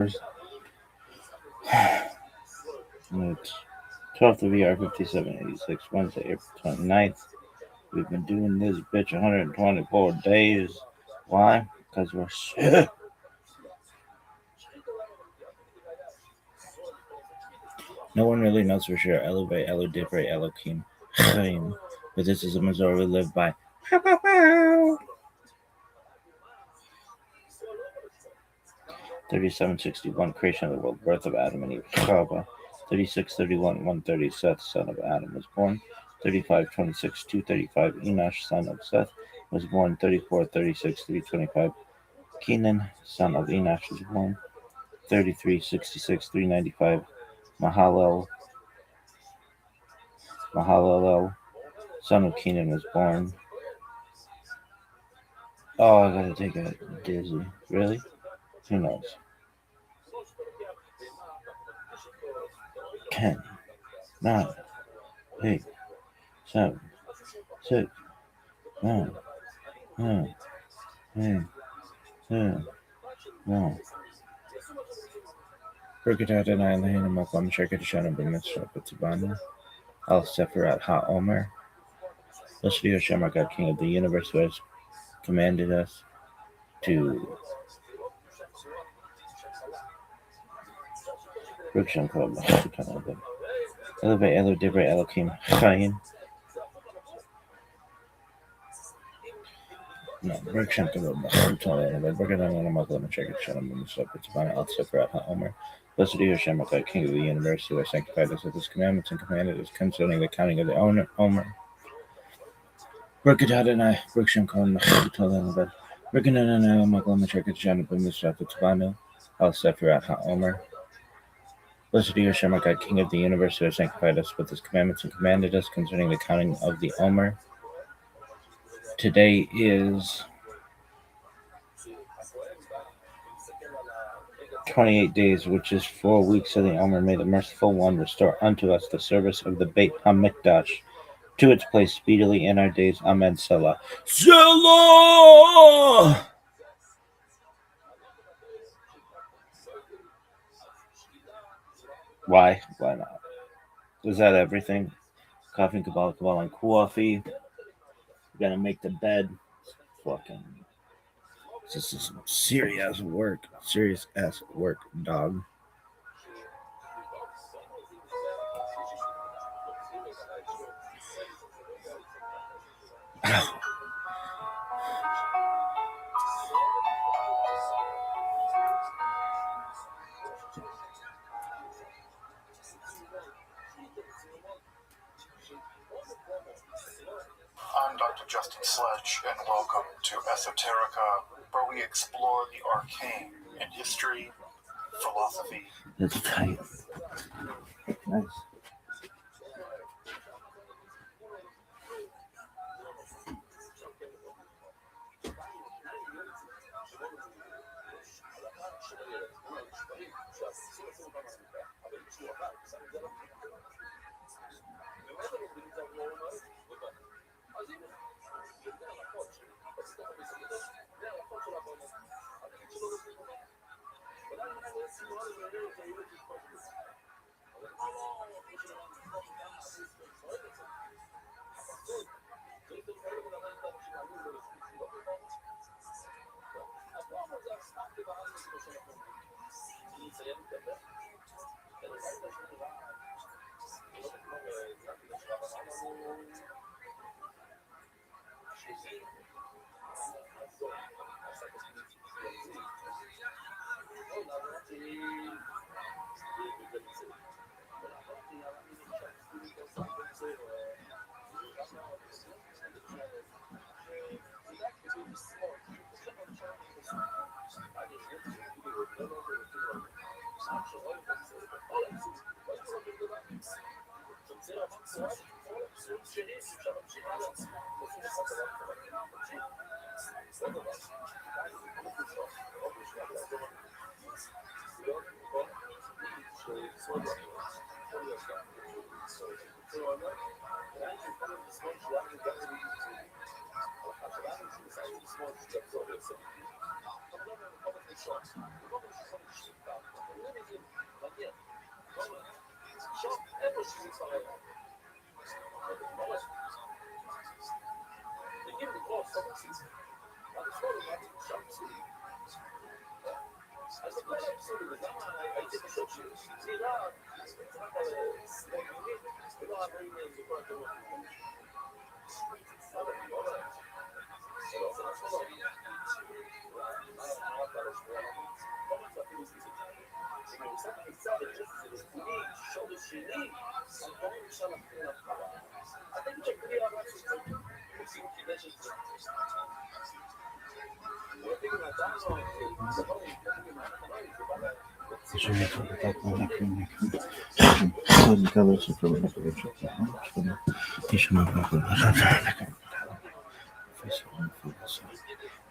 It's 12th of ER 5786, Wednesday, April 29th. We've been doing this bitch 124 days. Why? Because we're sick. No one really knows for sure. Elevate, Elo Dibre, Elohim, Chaim. But this is a Missouri we live by. 3761, creation of the world, birth of Adam and Eve, Chava. 3631, 130, Seth, son of Adam, was born. 3526, 235, Enosh, son of Seth, was born. 3436, 325, Kenan, son of Enosh, was born. 3366, 395, Mahalalel, son of Kenan, was born. Oh, I gotta take a dizzy. Really? Who knows? 10, 9, 8, 7, 6, 5, 4, 3, 2, 1. Brigadier Adonai Eloheinu Malcolm Sheket Shannon Ben Mitzvah B'Tzibanu Al Sefirat HaOmer. Blessed be Hashem, our God, King of the universe, who has commanded us to Elevate Elo Dibre Elohim Chaim. No, Berksham Kavod Machutale, Bergadan and Muslim and Sheket Shannon Ben Mitzvah B'Tzibanu Al Sefirat HaOmer. Blessed be Hashem, our God, King of the universe, who has sanctified us with his commandments and commanded us concerning the counting of the Omer. Berkadad and I, Berksham Kavod Machutale, Bergadan and Muslim and Sheket Shannon Ben Mitzvah B'Tzibanu Al Sefirat HaOmer. Blessed be Hashem, our God, King of the universe, who has sanctified us with his commandments and commanded us concerning the counting of the Omer. Today is 28 days, which is 4 weeks of the Omer. May the merciful one restore unto us the service of the Beit HaMikdash to its place speedily in our days. Amen. Selah. Selah! Why? Why not? Is that everything? Coffee, Kabbalah, and coffee. We're gonna make the bed. Fucking. This is some serious work. Serious ass work, dog. I'm Dr. Justin Sledge, and welcome to Esoterica, where we explore the arcane in history, philosophy. That's tight. Nice.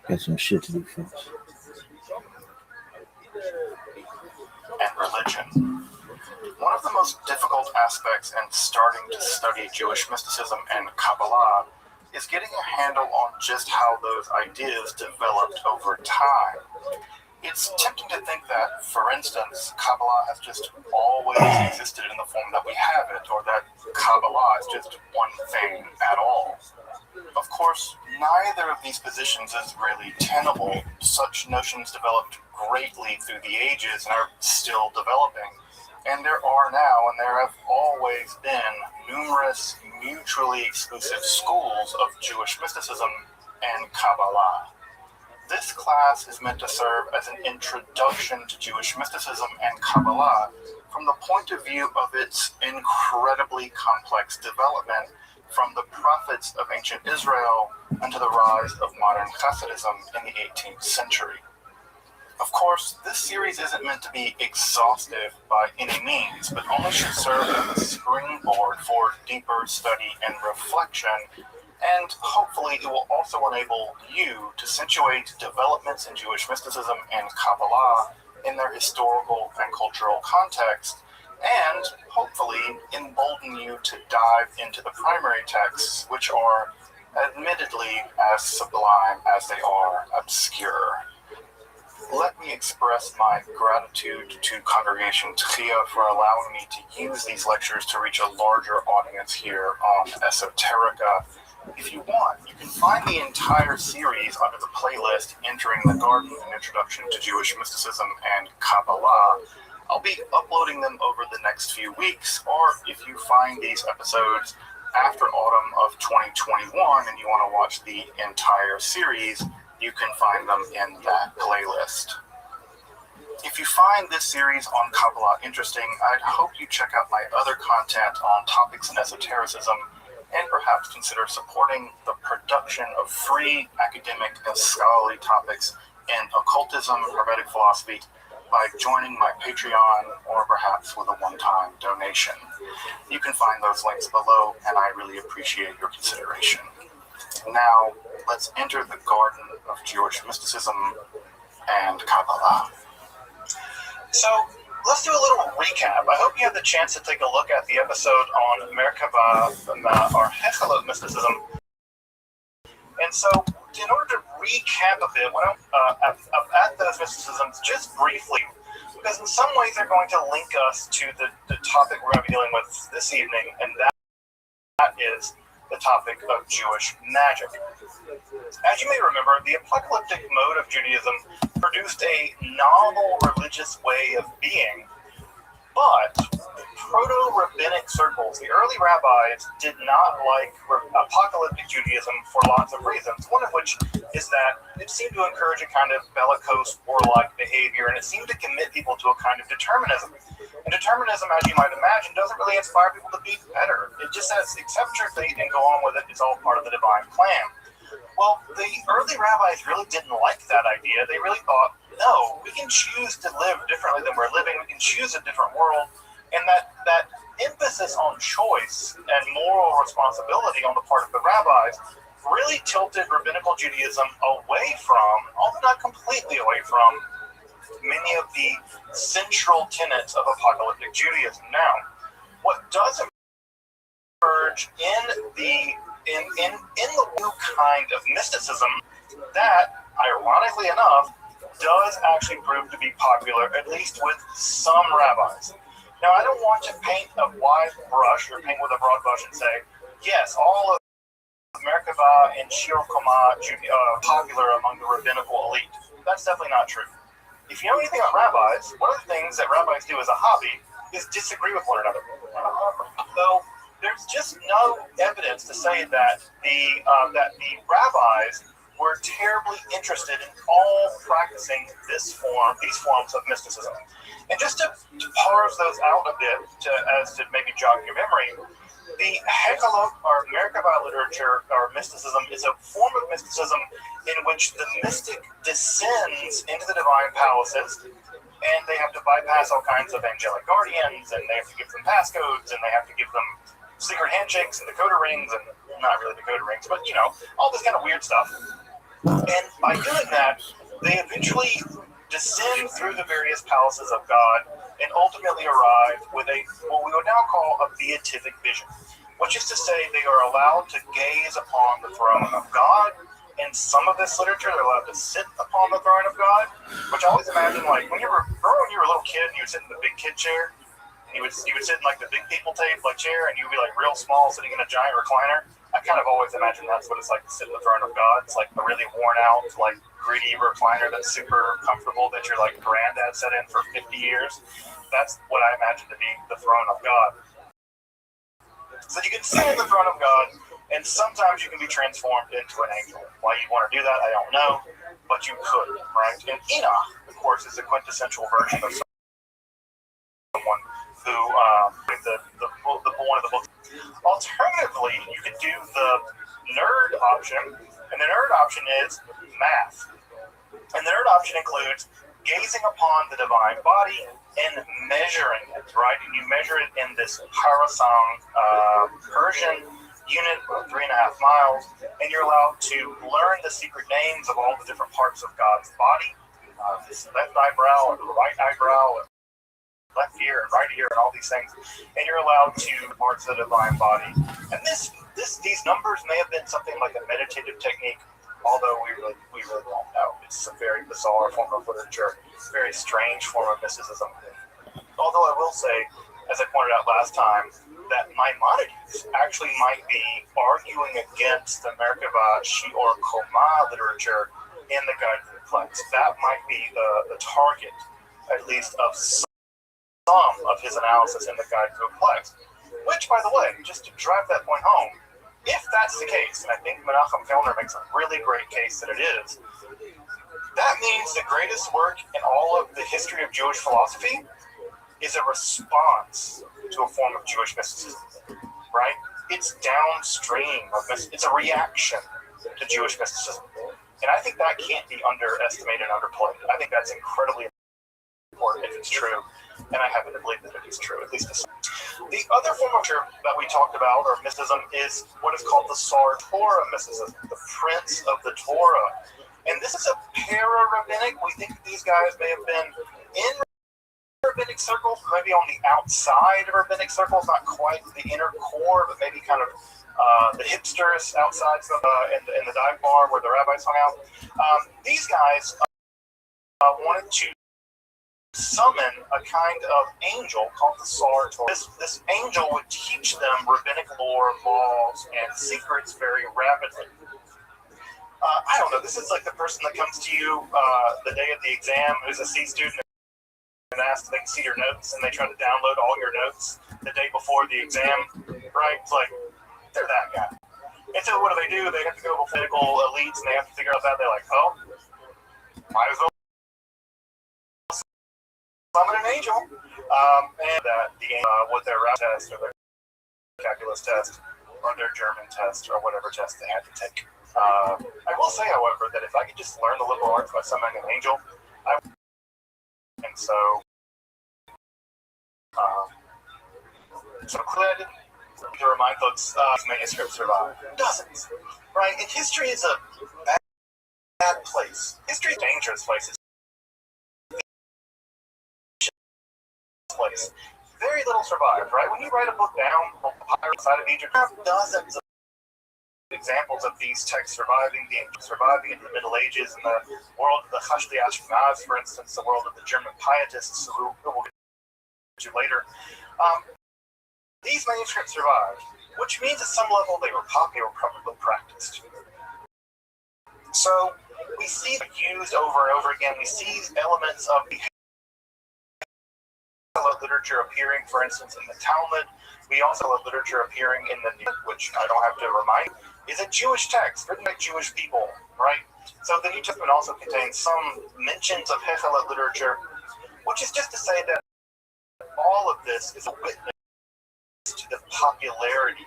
Got some shit to do, folks. And religion. One of the most difficult aspects in starting to study Jewish mysticism and Kabbalah is getting a handle on just how those ideas developed over time. It's tempting to think that, for instance, Kabbalah has just always existed in the form that we have it, or that Kabbalah is just one thing at all. Of course, neither of these positions is really tenable. Such notions developed greatly through the ages and are still developing. And there are now, and there have always been, numerous mutually exclusive schools of Jewish mysticism and Kabbalah. This class is meant to serve as an introduction to Jewish mysticism and Kabbalah from the point of view of its incredibly complex development from the prophets of ancient Israel unto the rise of modern Hasidism in the 18th century. Of course, this series isn't meant to be exhaustive by any means, but only should serve as a springboard for deeper study and reflection, and hopefully it will also enable you to situate developments in Jewish mysticism and Kabbalah in their historical and cultural context, and hopefully embolden you to dive into the primary texts, which are admittedly as sublime as they are obscure. Let me express my gratitude to Congregation Tchia for allowing me to use these lectures to reach a larger audience here on Esoterica. If you want, you can find the entire series under the playlist Entering the Garden, an Introduction to Jewish Mysticism and Kabbalah. I'll be uploading them over the next few weeks, or if you find these episodes after autumn of 2021 and you want to watch the entire series, you can find them in that playlist. If you find this series on Kabbalah interesting, I'd hope you check out my other content on topics in esotericism, and perhaps consider supporting the production of free academic and scholarly topics in occultism and hermetic philosophy by joining my Patreon or perhaps with a one-time donation. You can find those links below, and I really appreciate your consideration. Now, let's enter the garden of Jewish mysticism and Kabbalah. So, let's do a little recap. I hope you had the chance to take a look at the episode on Merkava, or Hechelot mysticism. And so, in order to recap a bit at those mysticisms, just briefly, because in some ways they're going to link us to the topic we're going to be dealing with this evening, and that is the topic of Jewish magic. As you may remember, the apocalyptic mode of Judaism produced a novel religious way of being, but the proto-rabbinic circles, the early rabbis, did not like apocalyptic Judaism for lots of reasons, one of which is that it seemed to encourage a kind of bellicose, warlike behavior, and it seemed to commit people to a kind of determinism. And determinism, as you might imagine, doesn't really inspire people to be better. It just says, accept your fate and go on with it. It's all part of the divine plan. Well, the early rabbis really didn't like that idea. They really thought, no, we can choose to live differently than we're living. We can choose a different world. And that emphasis on choice and moral responsibility on the part of the rabbis really tilted rabbinical Judaism away from, although not completely away from, many of the central tenets of apocalyptic Judaism. Now, what does emerge in the new kind of mysticism that, ironically enough, does actually prove to be popular, at least with some rabbis. Now, I don't want to paint a wide brush or paint with a broad brush and say, yes, all of Merkava and Shir Koma popular among the rabbinical elite. That's definitely not true. If you know anything about rabbis, one of the things that rabbis do as a hobby is disagree with one another. Though there's just no evidence to say that the rabbis were terribly interested in all practicing these forms of mysticism. And just to parse those out a bit, as to maybe jog your memory, the Hekkalot, or Merkava literature, or mysticism, is a form of mysticism in which the mystic descends into the divine palaces, and they have to bypass all kinds of angelic guardians, and they have to give them passcodes, and they have to give them secret handshakes and decoder rings, and not really decoder rings, but all this kind of weird stuff. And by doing that, they eventually descend through the various palaces of God and ultimately arrive with what we would now call a beatific vision, which is to say they are allowed to gaze upon the throne of God. In some of this literature, they're allowed to sit upon the throne of God, which I always imagine, like, when you were a little kid and you would sit in the big kid chair, and you would sit in like the big people chair, and you'd be like real small sitting in a giant recliner. I kind of always imagine that's what it's like to sit in the throne of God. It's like a really worn out, like gritty recliner that's super comfortable that your like granddad sat in for 50 years. That's what I imagine to be the throne of God. So you can sit on the throne of God, and sometimes you can be transformed into an angel. Why you want to do that, I don't know, but you could, right? And Enoch, of course, is a quintessential version of someone who one of the books. Alternatively, you could do the nerd option, and the nerd option is math. And the nerd option includes gazing upon the divine body and measuring it, right? And you measure it in this parasang Persian unit of 3.5 miles, and you're allowed to learn the secret names of all the different parts of God's body, this left eyebrow, or the right eyebrow, left ear and right ear, and all these things, and you're allowed to parts of the divine body. And these numbers may have been something like a meditative technique, although we really don't know. It's a very bizarre form of literature, very strange form of mysticism. Although I will say, as I pointed out last time, that Maimonides actually might be arguing against the Merkava or Koma literature in the Guide to the Plex. That might be the target, at least, of some of his analysis in the Guide to the Plex. Which, by the way, just to drive that point home, if that's the case, and I think Menachem Kellner makes a really great case that it is, that means the greatest work in all of the history of Jewish philosophy is a response to a form of Jewish mysticism, right? It's downstream of it's a reaction to Jewish mysticism. And I think that can't be underestimated and underplayed. I think that's incredibly important if it's true, and I happen to believe that it is true, at least to some. The other form of literature that we talked about, or mysticism, is what is called the Sar Torah mysticism, the Prince of the Torah. And this is a para-rabbinic. We think that these guys may have been in rabbinic circles, maybe on the outside of rabbinic circles, not quite the inner core, but maybe kind of the hipsters outside in the dive bar where the rabbis hung out. These guys wanted to summon a kind of angel called the Sar Torah. This angel would teach them rabbinic lore, laws, and secrets very rapidly. I don't know, this is like the person that comes to you the day of the exam, who's a C student, and asks if they can see your notes, and they try to download all your notes the day before the exam, right? It's like, they're that guy. And so what do? They have to go to political elites, and they have to figure out that. They're like, oh, might as well summon an angel. And with their rap test, or their calculus test, or their German test, or whatever test they had to take. I will say, however, that if I could just learn the liberal arts by summoning an angel, and so clearly to remind folks, manuscripts survive. Dozens, right? And history is a bad place. History is a dangerous place. Very little survived, right? When you write a book down on the pirate side of Egypt, you have dozens of examples of these texts surviving in the Middle Ages, in the world of the Hashdi Ashkenaz, for instance, the world of the German pietists who will to later. These manuscripts survived, which means at some level they were probably practiced. So we see them used over and over again. We see elements of the literature appearing, for instance, in the Talmud. We also have literature appearing in the New, which I don't have to remind, is a Jewish text written by Jewish people, right? So the New Testament also contains some mentions of Hechelet literature, which is just to say that all of this is a witness to the popularity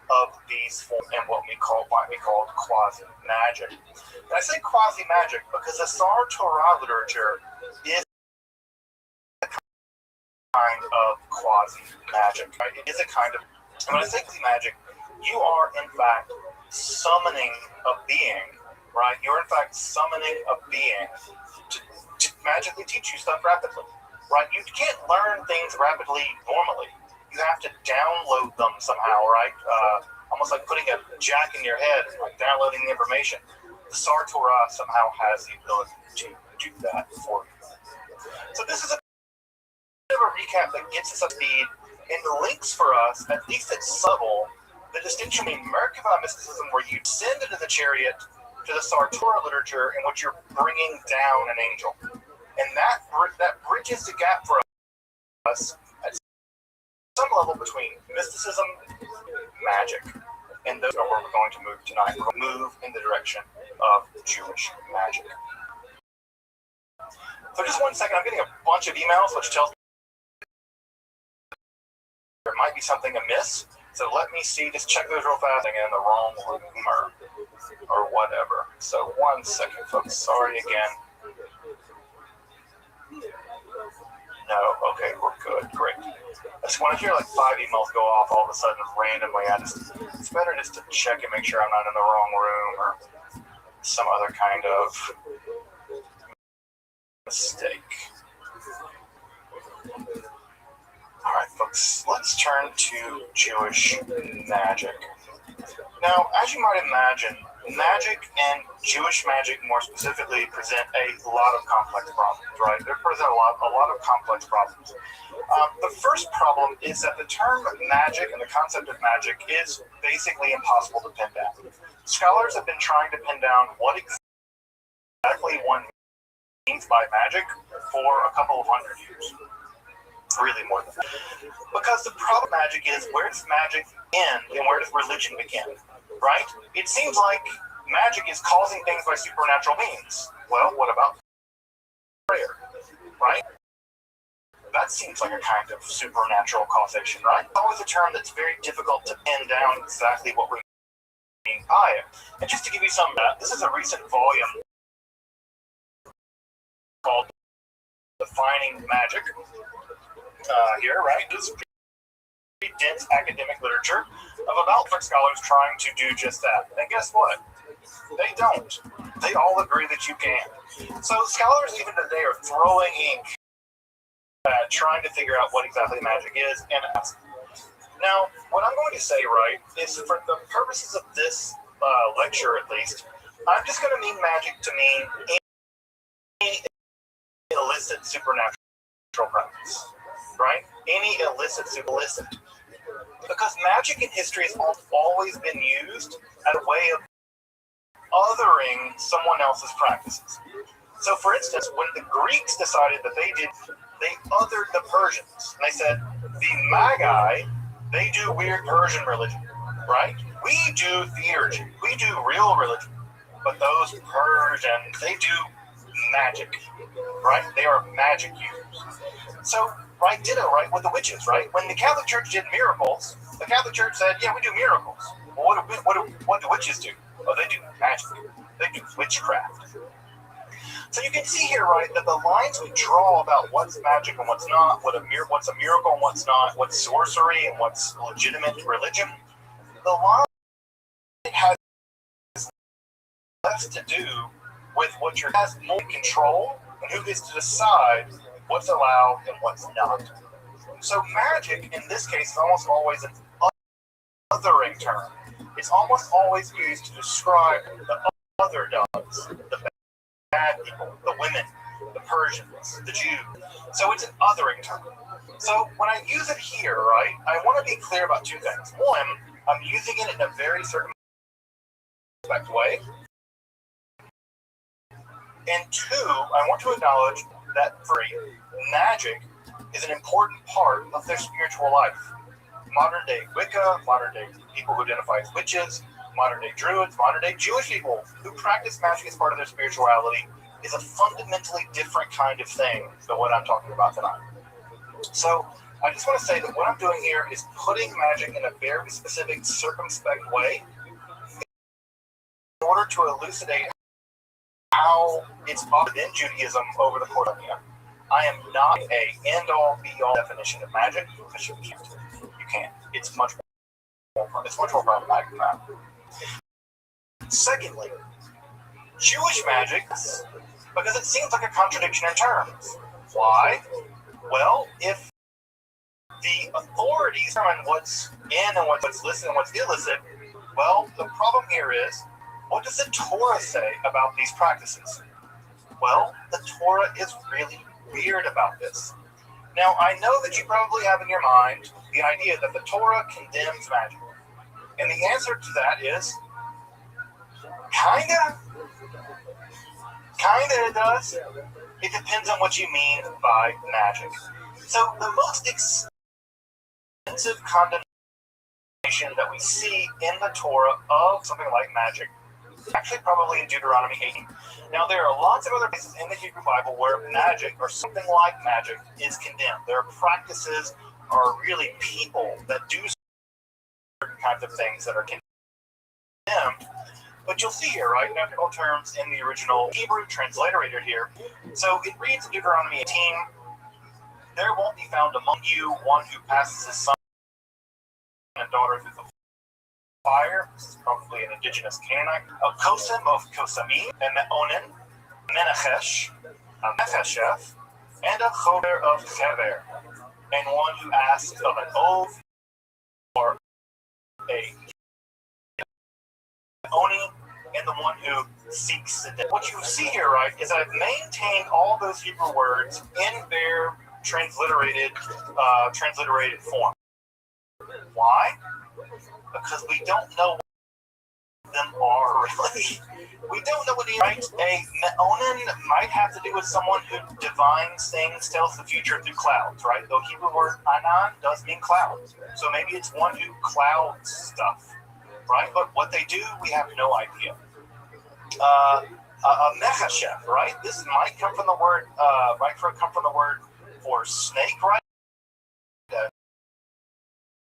of these forms and what might be called quasi-magic. And I say quasi-magic because the Sar Torah literature is a kind of quasi-magic. Right? It is a kind of, and when I say quasi-magic, you are in fact summoning a being, right? You're in fact summoning a being to magically teach you stuff rapidly, right? You can't learn things rapidly normally. You have to download them somehow, right? Almost like putting a jack in your head, like downloading the information. The Sar Torah somehow has the ability to do that for you. So this is a bit of a recap that gets us up to speed and links for us, at least at subtle, the distinction between Merkava mysticism, where you send into the chariot, to the Sar Torah literature, in which you're bringing down an angel. And that bridges the gap for us at some level between mysticism, magic, and those are where we're going to move tonight. We're going to move in the direction of Jewish magic. So just 1 second, I'm getting a bunch of emails, which tells me there might be something amiss. So let me see, just check those real fast. I'm in the wrong room or whatever. So 1 second, folks. Sorry again. No, okay, we're good, great. I just want to hear like 5 emails go off all of a sudden randomly. It's better just to check and make sure I'm not in the wrong room or some other kind of mistake. All right, folks, let's turn to Jewish magic. Now, as you might imagine, magic and Jewish magic more specifically present a lot of complex problems, right? They present a lot of complex problems. The first problem is that the term magic and the concept of magic is basically impossible to pin down. Scholars have been trying to pin down what exactly one means by magic for a couple of hundred years. Really more than that. Because the problem with magic is, where does magic end and where does religion begin, right? It seems like magic is causing things by supernatural means. Well, what about prayer, right? That seems like a kind of supernatural causation, right? It's always a term that's very difficult to pin down exactly what we mean by it. And just to give you some of that, this is a recent volume called Defining Magic. Here, right? This is pretty dense academic literature of about scholars trying to do just that. And guess what? They don't. They all agree that you can. So scholars even today are throwing ink at trying to figure out what exactly magic is and ask. Now, what I'm going to say, right, is for the purposes of this lecture at least, I'm just going to mean magic to mean any illicit supernatural practice. Right? Any illicit. Because magic in history has always been used as a way of othering someone else's practices. So, for instance, when the Greeks decided that they othered the Persians. And they said, the Magi, they do weird Persian religion, right? We do theurgy. We do real religion. But those Persians, they do magic, right? They are magic users. So, right, ditto, right, with the witches, right? When the Catholic Church did miracles, the Catholic Church said, yeah, we do miracles. Well, what do witches do? Oh, they do magic. They do witchcraft. So you can see here, right, that the lines we draw about what's magic and what's not, what's a miracle and what's not, what's sorcery and what's legitimate religion, the line has less to do with what has more control and who gets to decide what's allowed and what's not. So magic, in this case, is almost always an othering term. It's almost always used to describe the other dogs, the bad people, the women, the Persians, the Jews. So it's an othering term. So when I use it here, right, I want to be clear about two things. One, I'm using it in a very circumspect way. And two, I want to acknowledge that magic is an important part of their spiritual life. Modern day Wicca, modern day people who identify as witches, modern day Druids, modern day Jewish people who practice magic as part of their spirituality is a fundamentally different kind of thing than what I'm talking about tonight. So I just want to say that what I'm doing here is putting magic in a very specific, circumspect way in order to elucidate how it's within Judaism over the course of millennia. I am not a end-all, be-all definition of magic because you can't. You can't. It's much more problematic than that. Secondly, Jewish magic, because it seems like a contradiction in terms. Why? Well, if the authorities determine what's in and what's licit and what's illicit, well, the problem here is, what does the Torah say about these practices? Well, the Torah is really weird about this. Now, I know that you probably have in your mind the idea that the Torah condemns magic. And the answer to that is, kinda it does. It depends on what you mean by magic. So the most extensive condemnation that we see in the Torah of something like magic is actually probably in Deuteronomy 18. Now, there are lots of other places in the Hebrew Bible where magic, or something like magic, is condemned. There are practices, or really people, that do certain kinds of things that are condemned. But you'll see here, right, technical terms in the original Hebrew transliterated here. So it reads in Deuteronomy 18, there won't be found among you one who passes his son and daughter through the fire. This is probably an indigenous Canaanite. A Kosim of Kosamim, and Me'onin, Menachesh, a Mechasheth, and a Chober of Chever, and one who asks of an oath or a Oni, and the one who seeks the dead. What you see here, right, is I've maintained all those Hebrew words in their transliterated form. Why? Because we don't know what them are, really. We don't know what he writes. A Me'onin might have to do with someone who divines things, tells the future through clouds, right? The Hebrew word anan does mean clouds. So maybe it's one who clouds stuff, right? But what they do, we have no idea. A mechashef, right? This might come from the word, for snake, right?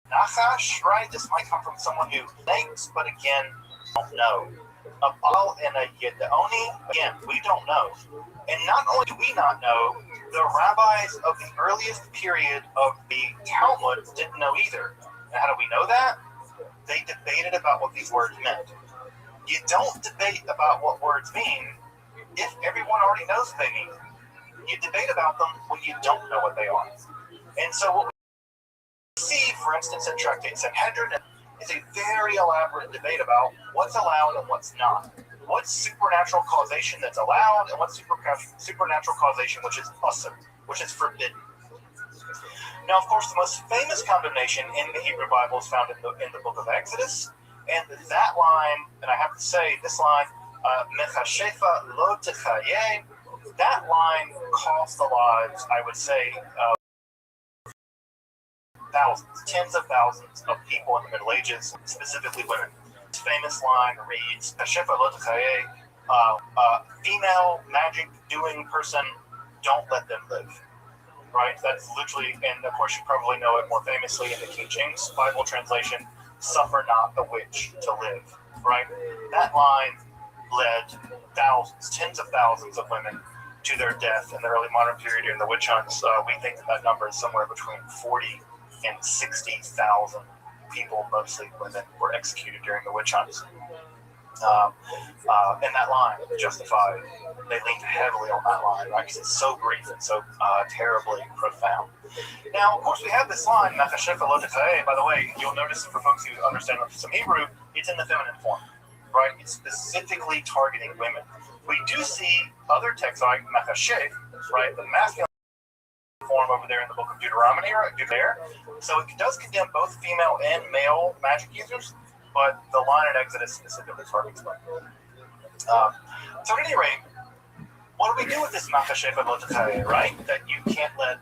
Nachash, right? This might come from someone who thinks, but again, don't know. A Baal and a Yedaoni, again, we don't know. And not only do we not know, the rabbis of the earliest period of the Talmud didn't know either. And how do we know that? They debated about what these words meant. You don't debate about what words mean if everyone already knows what they mean. You debate about them when you don't know what they are. And so what we see, for instance, in Tractate Sanhedrin, is a very elaborate debate about what's allowed and what's not. What's supernatural causation that's allowed, and what's supernatural causation which is asur, which is forbidden. Now, of course, the most famous condemnation in the Hebrew Bible is found in the book of Exodus, and that line, and I have to say, this line, Mechashefa lo techaye, that line cost the lives, I would say, thousands, tens of thousands of people in the Middle Ages, specifically women. This famous line reads, Mechashefa lo techaye, female magic-doing person, don't let them live. Right? That's literally, and of course you probably know it more famously in the King James Bible translation, suffer not the witch to live. Right? That line led thousands, tens of thousands of women to their death in the early modern period during the witch hunts. We think that number is somewhere between 40 and 60,000 people, mostly women, were executed during the witch hunts. And that line, justified, they leaned heavily on that line, right? Because it's so brief and so terribly profound. Now, of course, we have this line, Mechashefa lo techaye. By the way, you'll notice for folks who understand some Hebrew, it's in the feminine form, right? It's specifically targeting women. We do see other texts like Mechashef, right? The masculine form over there in the book of Deuteronomy, right there. So it does condemn both female and male magic users, but the line in Exodus specifically is hard to explain. So at any rate, what do we do with this Makashefa Lotataya, right? That you can't let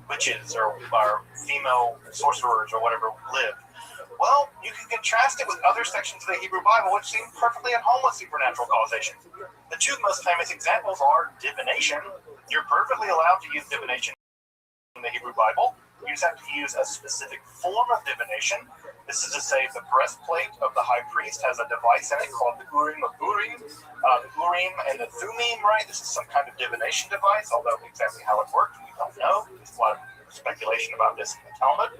witches or female sorcerers or whatever live. Well, you can contrast it with other sections of the Hebrew Bible which seem perfectly at home with supernatural causation. The two most famous examples are divination. You're perfectly allowed to use divination in the Hebrew Bible. You just have to use a specific form of divination. This is to say the breastplate of the high priest has a device in it called the Urim of Urim. The Urim and the Thummim, right? This is some kind of divination device, although exactly how it worked, we don't know. There's a lot of speculation about this in the Talmud.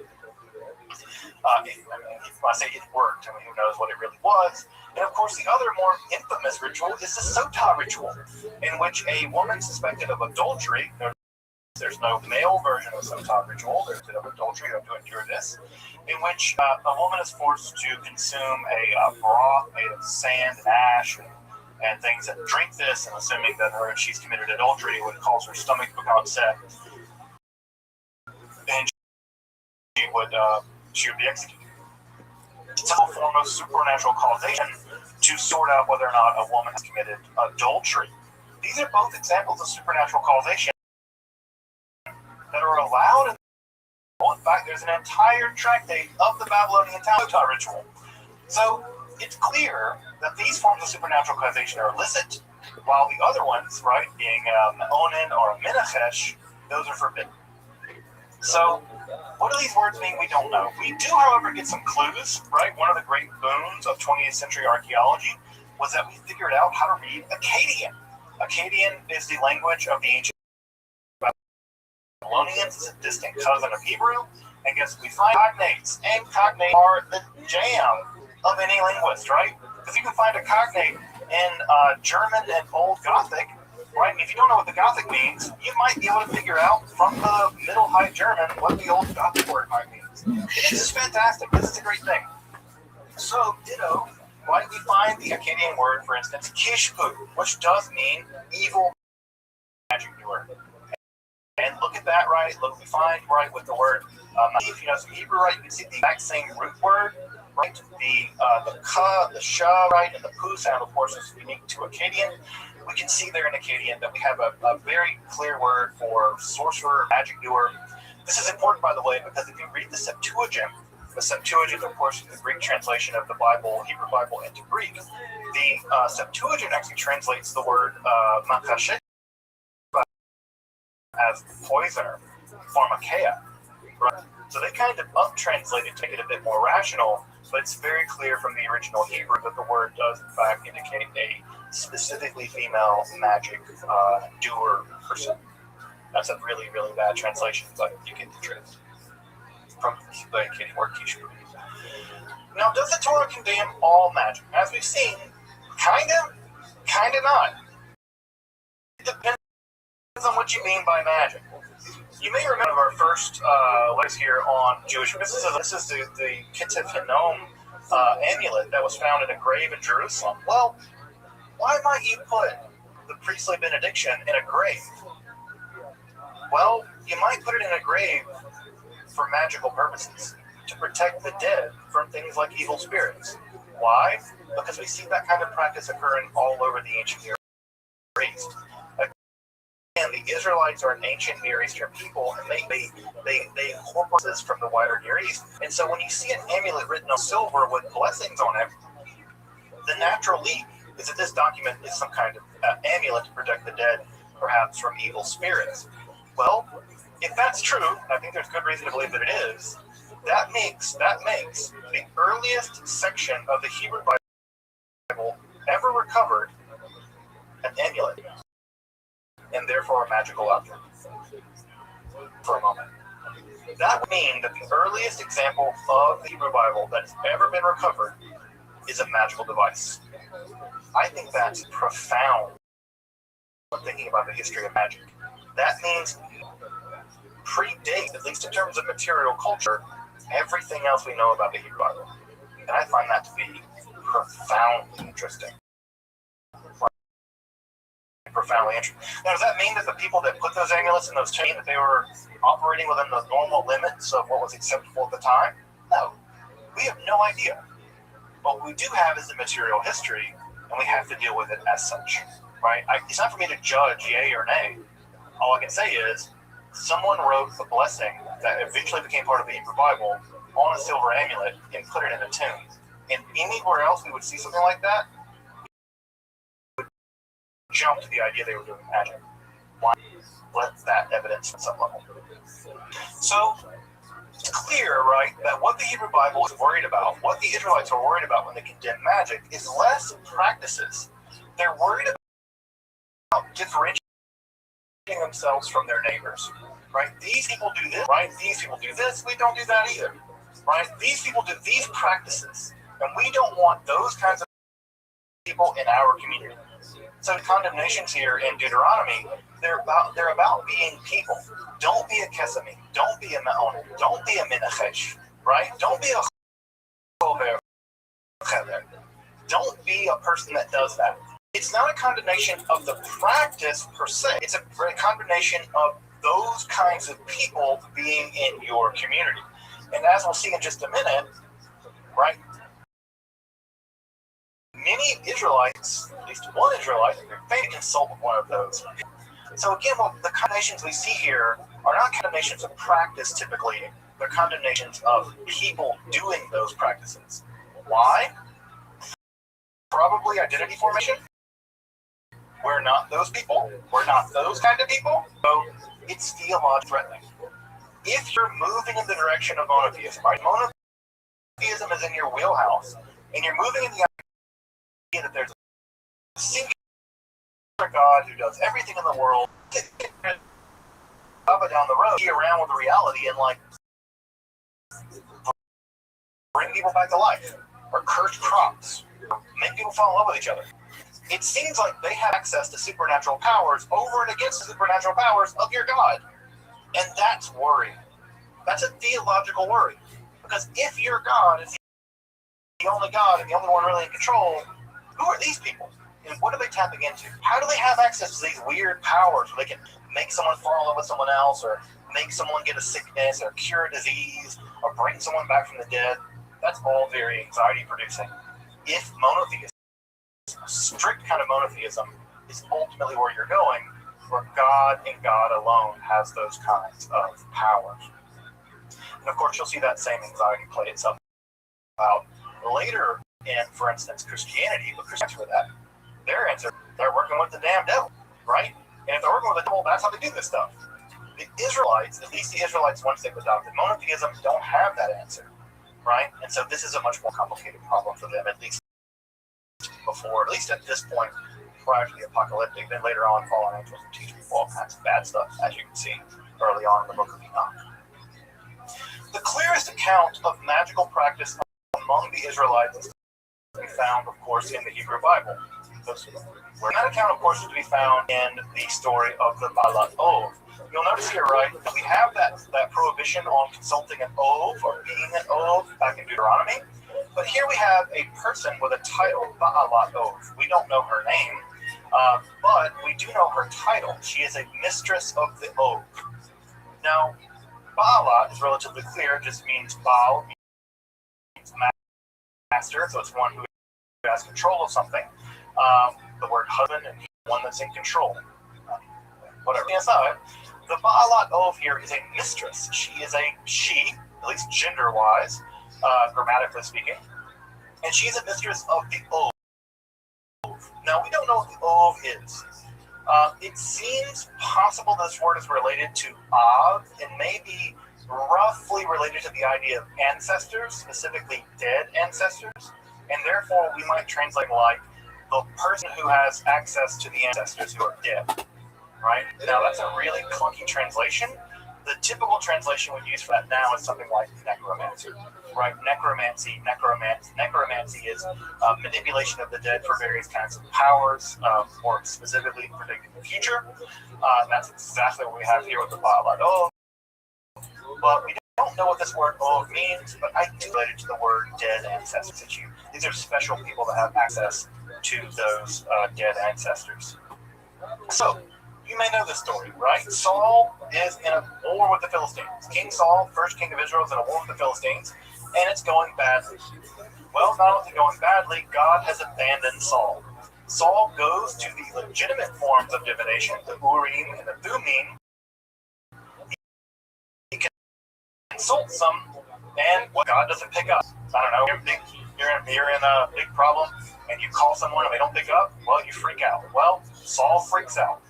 If I say it worked, I mean, who knows what it really was. And of course, the other more infamous ritual is the Sotah ritual, in which a woman suspected of adultery, there's no male version of Sotah ritual, there's of adultery, you have to endure this, in which a woman is forced to consume a broth made of sand and ash and things, and drink this, and assuming that she's committed adultery, it would cause her stomach to become upset, and she would be executed. It's a form of supernatural causation to sort out whether or not a woman has committed adultery. These are both examples of supernatural causation that are allowed. In fact, there's an entire tractate of the Babylonian Sotah ritual. So it's clear that these forms of supernatural causation are illicit, while the other ones, right, being Onan or Menachesh, those are forbidden. So what do these words mean? We don't know. We do, however, get some clues, right? One of the great boons of 20th century archaeology was that we figured out how to read Akkadian. Akkadian is the language of the ancient Babylonians. It's a distant cousin of Hebrew. And guess what we find? Cognates. And cognates are the jam of any linguist, right? Because you can find a cognate in German and Old Gothic, right? And if you don't know what the Gothic means, you might be able to figure out from the Middle High German what the Old Gothic word might mean. This is fantastic. This is a great thing. So, ditto, right? We find the Akkadian word, for instance, kishpu, which does mean evil magic doer. And look at that, right? Look, we find, right, with the word, if you know some Hebrew, right, you can see the exact same root word, right? The ka, the sha, right, and the pu sound, of course, is unique to Akkadian. We can see there in Akkadian that we have a very clear word for sorcerer, magic doer. This is important, by the way, because if you read the Septuagint, of course, is the Greek translation of the Bible, Hebrew Bible, into Greek. The Septuagint actually translates the word makashet as poisoner, pharmakeia. Right? So they kind of up-translate it to make it a bit more rational, but it's very clear from the original Hebrew that the word does, in fact, indicate a specifically female magic doer person. That's a really, really bad translation, but you get the truth from the Akkadian word kishpu. Now, does the Torah condemn all magic? As we've seen, kind of not. It depends on what you mean by magic. You may remember our first lecture here on Jewish mysticism. This is the Ketef Hinnom amulet that was found in a grave in Jerusalem. Well, why might you put the priestly benediction in a grave? Well, you might put it in a grave for magical purposes, to protect the dead from things like evil spirits. Why? Because we see that kind of practice occurring all over the ancient Near East. Again, the Israelites are an ancient Near Eastern people, and they incorporate this from the wider Near East. And so when you see an amulet written on silver with blessings on it, the natural leap is that this document is some kind of amulet to protect the dead, perhaps from evil spirits. Well, if that's true, I think there's good reason to believe that it is. That makes the earliest section of the Hebrew Bible ever recovered an amulet, and therefore a magical object. For a moment, that would mean that the earliest example of the Hebrew Bible that's ever been recovered is a magical device. I think that's profound when thinking about the history of magic. That means predates, at least in terms of material culture, everything else we know about the Hebrew Bible. And I find that to be profoundly interesting. profoundly interesting. Now, does that mean that the people that put those amulets in those chains, that they were operating within the normal limits of what was acceptable at the time? No. We have no idea. What we do have is the material history, and we have to deal with it as such, right? It's not for me to judge yay or nay. All I can say is someone wrote a blessing that eventually became part of the Hebrew Bible on a silver amulet and put it in a tomb. And anywhere else we would see something like that, we would jump to the idea they were doing magic. Why let that evidence at some level? So it's clear, right, that what the Hebrew Bible is worried about, what the Israelites are worried about when they condemn magic, is less practices. They're worried about differentiating themselves from their neighbors, right? These people do this, right? These people do this. We don't do that either, right? These people do these practices, and we don't want those kinds of people in our community. So the condemnations here in Deuteronomy, they're about being people. Don't be a Kesami. Don't be a Ma'on. Don't be a Menachesh, right? Don't be a Chover. Don't be a person that does that. It's not a condemnation of the practice per se. It's a condemnation of those kinds of people being in your community. And as we'll see in just a minute, right, many Israelites, at least one Israelite, they consult with one of those. So again, the condemnations we see here are not condemnations of practice typically. They're condemnations of people doing those practices. Why? Probably identity formation. We're not those people. We're not those kind of people. So it's theologically threatening. If you're moving in the direction of monotheism, right? Monotheism is in your wheelhouse, and you're moving in the idea that there's a singular God who does everything in the world, up and down the road, be around with the reality and like bring people back to life, or curse crops, or make people fall in love with each other. It seems like they have access to supernatural powers over and against the supernatural powers of your God. And that's worry. That's a theological worry. Because if your God is the only God and the only one really in control, who are these people? And what are they tapping into? How do they have access to these weird powers where they can make someone fall in love with someone else, or make someone get a sickness, or cure a disease, or bring someone back from the dead? That's all very anxiety producing. If monotheism, strict kind of monotheism, is ultimately where you're going, where God and God alone has those kinds of powers. And of course, you'll see that same anxiety play itself out later in, for instance, Christianity. But Christians for that, their answer, they're working with the damn devil, right? And if they're working with the devil, that's how they do this stuff. The Israelites, at least the Israelites once they've adopted monotheism, don't have that answer, right? And so this is a much more complicated problem for them, at least before, at least at this point, prior to the apocalyptic. Then later on, fallen angels will teach people all kinds of bad stuff, as you can see early on in the book of Enoch. The clearest account of magical practice among the Israelites is to be found, of course, in the Hebrew Bible. Where that account, of course, is to be found in the story of the Baalat Ov. You'll notice here, right, that we have that prohibition on consulting an Ov or being an Ov back in Deuteronomy. But here we have a person with a title, Baalat Ov. We don't know her name, but we do know her title. She is a mistress of the Ov. Now, Baalat is relatively clear. It just means Baal, means master, so it's one who has control of something. The word husband and one that's in control. Whatever. Aside, the Baalat Ov here is a mistress. She is she, at least gender-wise, grammatically speaking, and she's a mistress of the Ov. Now, we don't know what the Ov is. It seems possible this word is related to Av, and maybe roughly related to the idea of ancestors, specifically dead ancestors, and therefore we might translate like the person who has access to the ancestors who are dead, right? Now, that's a really clunky translation. The typical translation we use for that now is something like necromancy, right? Necromancy is manipulation of the dead for various kinds of powers, or specifically predicting the future. That's exactly what we have here with the Baalat Ov. But we don't know what this word Ov means, but I do relate it to the word dead ancestors. These are special people that have access to those dead ancestors. So, you may know this story, right? Saul is in a war with the Philistines. King Saul, first king of Israel, is in a war with the Philistines, and it's going badly. Well, not only going badly, God has abandoned Saul. Saul goes to the legitimate forms of divination, the Urim and the Thummim. He consults them, and God doesn't pick up. I don't know, you're in a big problem, and you call someone and they don't pick up, well, you freak out. Well, Saul freaks out.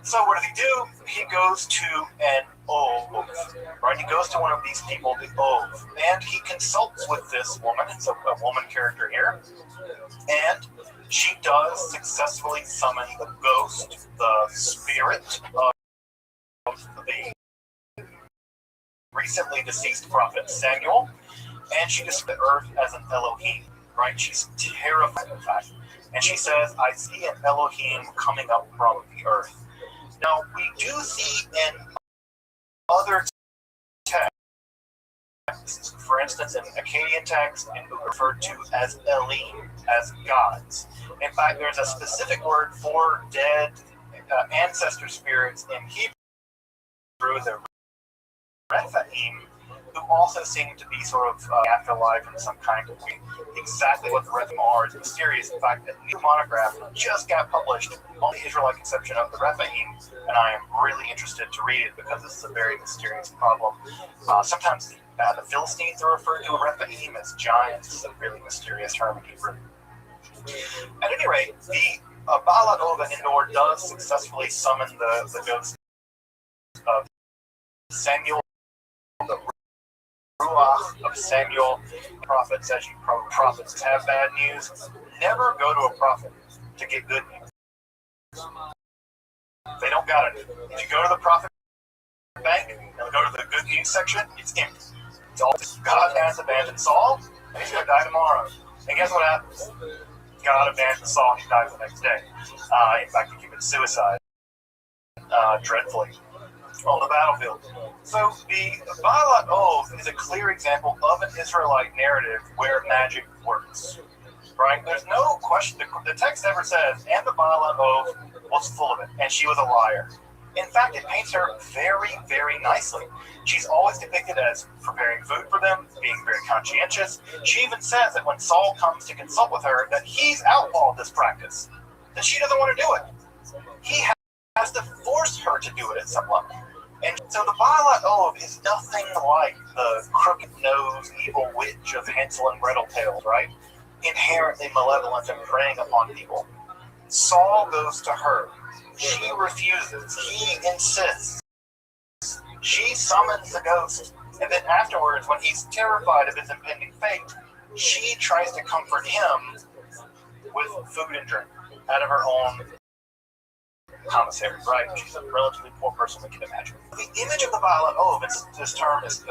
So what does he do? He goes to an oath, right? He goes to one of these people, the oath, and he consults with this woman. It's a woman character here, and she does successfully summon the ghost, the spirit of the recently deceased prophet Samuel, and she describes the earth as an Elohim, right? She's terrified of that, and she says, "I see an Elohim coming up from the earth." Now, we do see in other texts, for instance, in Akkadian texts, and referred to as Elim, as gods. In fact, there's a specific word for dead ancestor spirits in Hebrew, the Rephaim, who also seem to be sort of afterlife in some kind of way. Exactly what the Rephaim are is mysterious. In fact, a new monograph just got published on the Israelite conception of the Rephaim, and I am really interested to read it because this is a very mysterious problem. Sometimes the Philistines are referred to a Rephaim as giants. This is a really mysterious term in Hebrew. At any rate, the Baalat Ov and Endor does successfully summon the ghost of Samuel, the Ruach of Samuel. Prophets, as you prophets have bad news. Never go to a prophet to get good news. They don't got it. If you go to the prophet bank and go to the good news section, it's empty. It's all God has abandoned Saul, and he's going to die tomorrow. And guess what happens? God abandoned Saul, and he dies the next day. In fact, he committed suicide dreadfully on the battlefield. So the Baalat Ov is a clear example of an Israelite narrative where magic works. Right? There's no question. The text never says, and the Baalat Ov was full of it, and she was a liar. In fact, it paints her very, very nicely. She's always depicted as preparing food for them, being very conscientious. She even says that when Saul comes to consult with her, that he's outlawed this practice, that she doesn't want to do it. He has to force her to do it at some level. And so the Baalat Ov is nothing like the crooked-nosed evil witch of Hansel and Gretel tales, right? Inherently malevolent and preying upon people. Saul goes to her. She refuses. He insists. She summons the ghost. And then afterwards, when he's terrified of his impending fate, she tries to comfort him with food and drink out of her own commissary, right? She's a relatively poor person we can imagine. The image of the Baalat Ov, this term is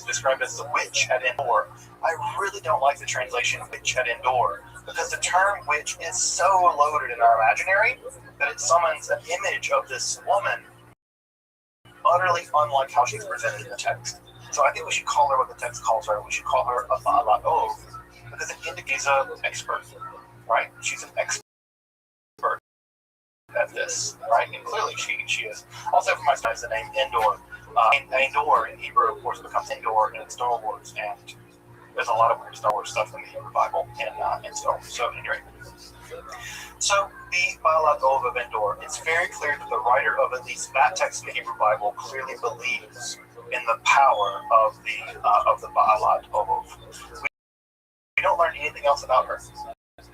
described as the witch at Endor. I really don't like the translation witch at Endor, because the term witch is so loaded in our imaginary that it summons an image of this woman utterly unlike how she's presented in the text. So I think we should call her what the text calls her. We should call her a Baalat Ov, because it indicates an expert, right? She's an expert at this, right? And clearly she is. Also, for my studies, the name Endor. Endor in Hebrew, of course, becomes Endor in Star Wars, and there's a lot of weird Star Wars stuff in the Hebrew Bible and Star Wars. So, anyway. So, the Baalat Ov of Endor, it's very clear that the writer of at least that text in the Hebrew Bible clearly believes in the power of the Baalat Ov. We don't learn anything else about her.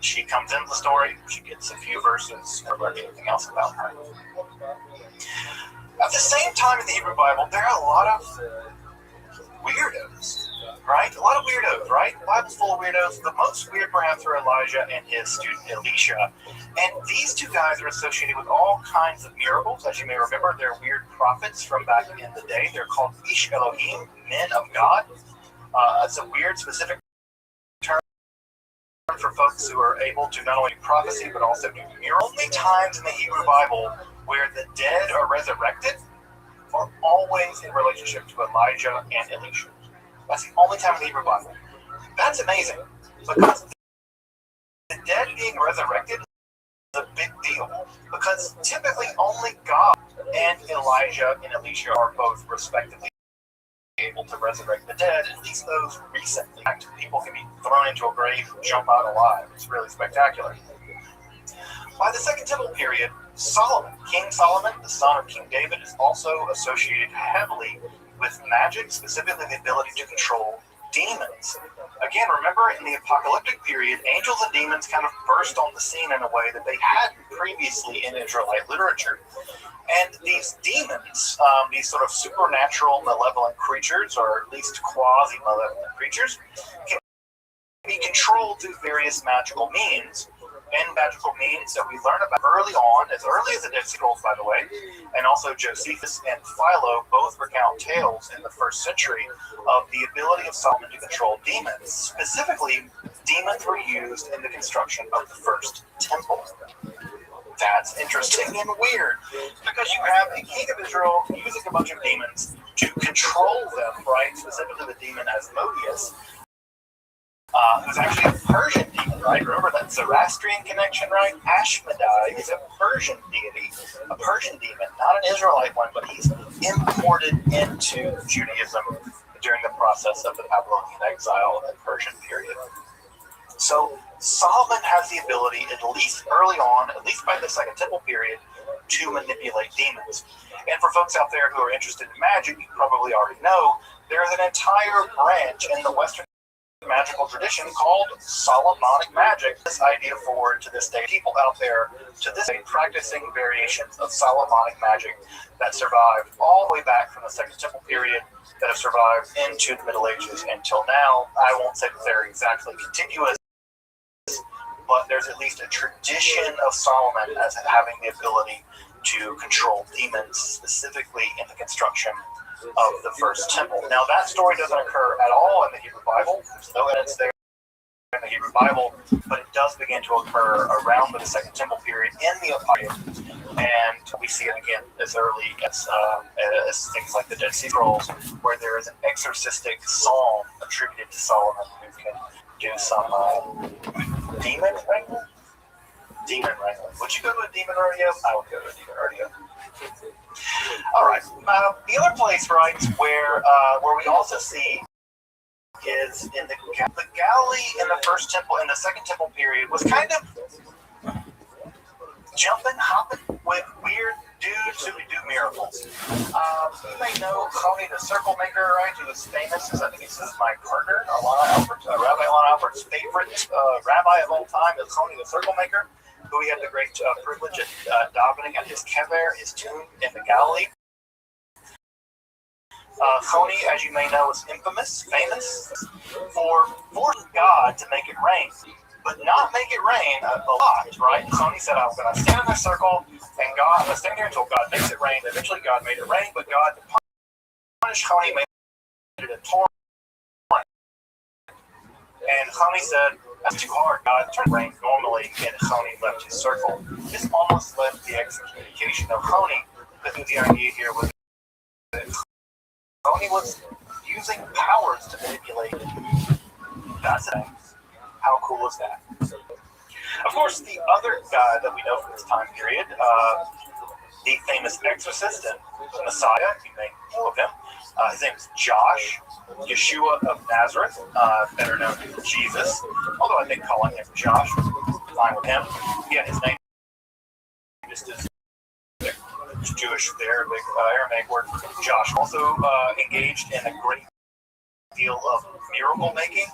She comes into the story, she gets a few verses, or learn anything else about her. At the same time in the Hebrew Bible, there are a lot of weirdos, right? A lot of weirdos, right? The Bible's full of weirdos. The most weird perhaps are Elijah and his student Elisha. And these two guys are associated with all kinds of miracles. As you may remember, they're weird prophets from back in the day. They're called Ish Elohim, men of God. It's a weird, specific term for folks who are able to not only do prophecy, but also do miracles. Only times in the Hebrew Bible where the dead are resurrected are always in relationship to Elijah and Elisha. That's the only time in the Hebrew Bible. That's amazing, because the dead being resurrected a big deal because typically only God and Elijah and Elisha are both respectively able to resurrect the dead, at least those recently. People can be thrown into a grave and jump out alive. It's really spectacular. By the Second Temple period, Solomon, King Solomon, the son of King David, is also associated heavily with magic, specifically the ability to control demons. Again, remember in the apocalyptic period, angels and demons kind of burst on the scene in a way that they hadn't previously in Israelite literature. And these demons, these sort of supernatural malevolent creatures, or at least quasi-malevolent creatures, can be controlled through various magical means. And magical means that we learn about early as the Dead Scrolls, by the way, and also Josephus and Philo both recount tales in the first century of the ability of Solomon to control demons. Specifically, demons were used in the construction of the first temple. That's interesting and weird, because you have a king of Israel using a bunch of demons to control them, right? Specifically the demon Asmodeus, who's actually a Persian demon, right? Remember that Zoroastrian connection, right? Ashmedai is a Persian deity, a Persian demon, not an Israelite one, but he's imported into Judaism during the process of the Babylonian exile in the Persian period. So Solomon has the ability, at least early on, at least by the Second Temple period, to manipulate demons. And for folks out there who are interested in magic, you probably already know, there's an entire branch in the Western magical tradition called Solomonic magic. This idea forward to this day, people out there to this day practicing variations of Solomonic magic that survived all the way back from the Second Temple period, that have survived into the Middle Ages until now. I won't say that they're exactly contiguous, but there's at least a tradition of Solomon as having the ability to control demons, specifically in the construction of the first temple. Now, that story doesn't occur at all in the Hebrew Bible. There's no evidence there in the Hebrew Bible, but it does begin to occur around the Second Temple period in the Apocrypha, and we see it again as early as things like the Dead Sea Scrolls, where there is an exorcistic psalm attributed to Solomon who can do some demon wrangling. Would you go to a demon rodeo? I would go to a demon rodeo. All right. The other place, right, where we also see is in the Galilee in the first temple, in the Second Temple period, was kind of jumping, hopping with weird dudes who would do miracles. You may know Choni the Circle Maker, right, who is famous. I think this is my partner, Rabbi Alana Albert's favorite rabbi of all time is Choni the Circle Maker, who we had the great privilege of davening at his kever, his tomb in the Galilee. Choni, as you may know, is famous for forcing God to make it rain, but not make it rain a lot, right? Choni said, I'm going to stand in this circle, and I'm going to stand here until God makes it rain. Eventually, God made it rain, but God, to punish Choni, made it a torrent. And Choni said, that's too hard, God. Turned rain normally, and Choni left his circle. This almost left the excommunication of Choni, but the idea here was that Choni was using powers to manipulate. That's it. How cool is that? Of course, the other guy that we know from this time period, the famous exorcist and the Messiah, you may know of him. His name is Josh, Yeshua of Nazareth, better known as Jesus, although I think calling him Josh is fine with him. Again, his name just is Jewish, the Aramaic word for Josh. Also engaged in a great deal of miracle making,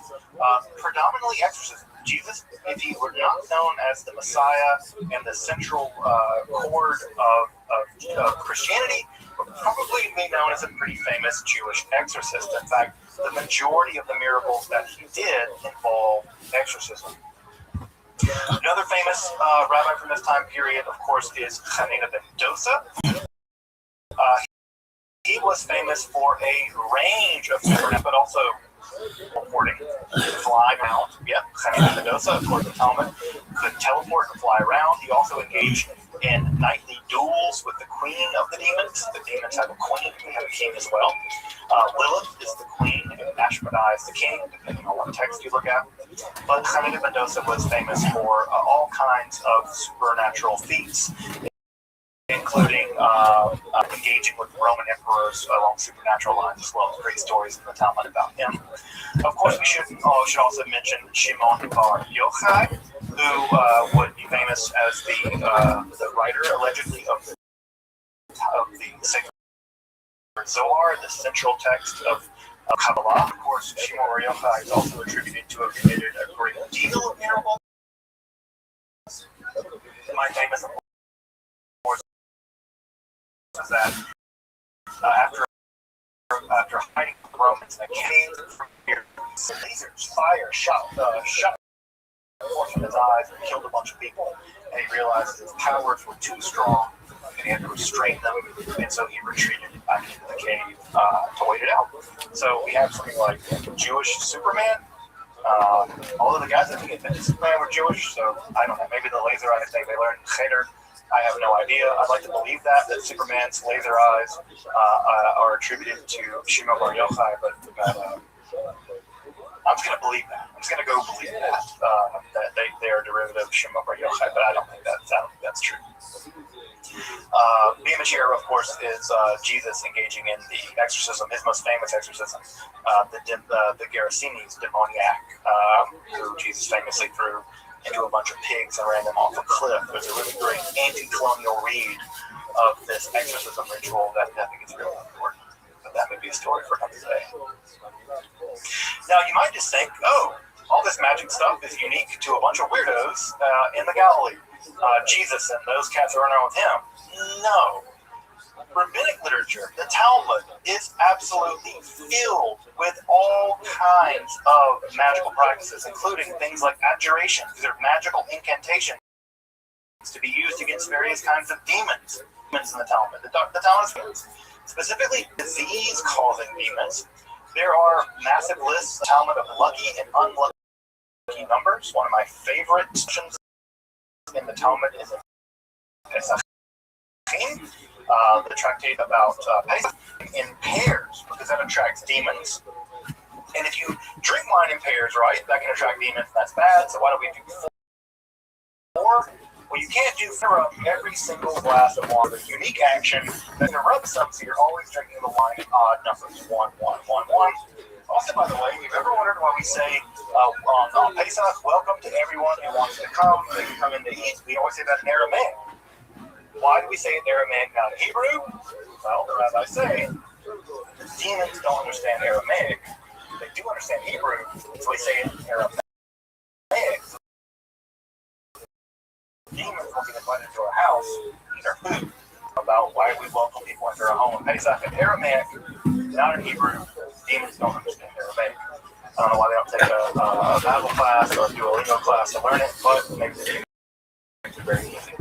predominantly exorcism. Jesus, if he were not known as the Messiah and the central cord of Christianity, would probably be known as a pretty famous Jewish exorcist. In fact, the majority of the miracles that he did involved exorcism. Another famous rabbi from this time period, of course, is Hanina ben Dosa. He was famous for a range of supernatural, but also teleporting, flying around. Yep, Hanina ben Dosa, according to the Talmud, could teleport and fly around. He also engaged in nightly duels with the queen of the demons. The demons have a queen, they have a king as well. Lilith is the queen, Ashmanize the king, depending on what text you look at. But Jaime de Mendoza was famous for all kinds of supernatural feats, including engaging with Roman emperors along supernatural lines as well. Great stories in the Talmud about him. Of course, we should also mention Shimon bar Yochai, who would be famous as the writer, allegedly, of the sacred Zohar, the central text of Kabbalah. Of course, Shimon bar Yochai is also attributed to have committed a great deal of miracles. My famous, of course, is that after hiding the Romans in a cave from fear, lasers, fire shot forth from his eyes and killed a bunch of people. And he realized his powers were too strong and he had to restrain them, and so he retreated back into the cave to wait it out. So we have something like Jewish Superman. All of the guys that invented Superman were Jewish, so I don't know. Maybe the laser eyes thing they learned in Cheder. I have no idea. I'd like to believe that Superman's laser eyes are attributed to Shimon bar Yochai, but I'm just going to believe that. I'm just going to go believe that they are derivative of Shimon bar Yochai, but I don't think that's true. Bima Chira, of course, is Jesus engaging in the exorcism, his most famous exorcism, the Gerasenes demoniac, who Jesus famously threw into a bunch of pigs and ran them off a cliff. There's a really great anti-colonial read of this exorcism ritual that I think is really important, but that may be a story for another day. Now, you might just think, all this magic stuff is unique to a bunch of weirdos in the Galilee. Jesus and those cats are around with him. No. Rabbinic literature, the Talmud, is absolutely filled with all kinds of magical practices, including things like abjuration. These are magical incantations to be used against various kinds of demons. Demons in the Talmud. The Talmud is specifically disease-causing demons. There are massive lists in the Talmud of lucky and unlucky numbers. One of my favorite sections in the Talmud is Pesachim, the tractate about Pesach, in pairs, because that attracts demons. And if you drink wine in pairs, right, that can attract demons. That's bad. So why don't we do 4? Well, you can't do 4 of every single glass of wine. There's a unique action that interrupts some, so you're always drinking the wine in odd numbers. 1, 1, 1, 1. Also, by the way, if you've ever wondered why we say on Pesach, welcome to everyone who wants to come, they can come in to eat, we always say that in Aramaic. Why do we say it in Aramaic, not in Hebrew? Well, the rabbis say the demons don't understand Aramaic. They do understand Hebrew, so we say it in Aramaic. Demons will be invited to our house, eat our food, about why we welcome people into our home in Pesach in Aramaic, not in Hebrew. Demons don't understand Aramaic. I don't know why they don't take a Bible class or a Duolingo class to learn it, but maybe they make it very easy.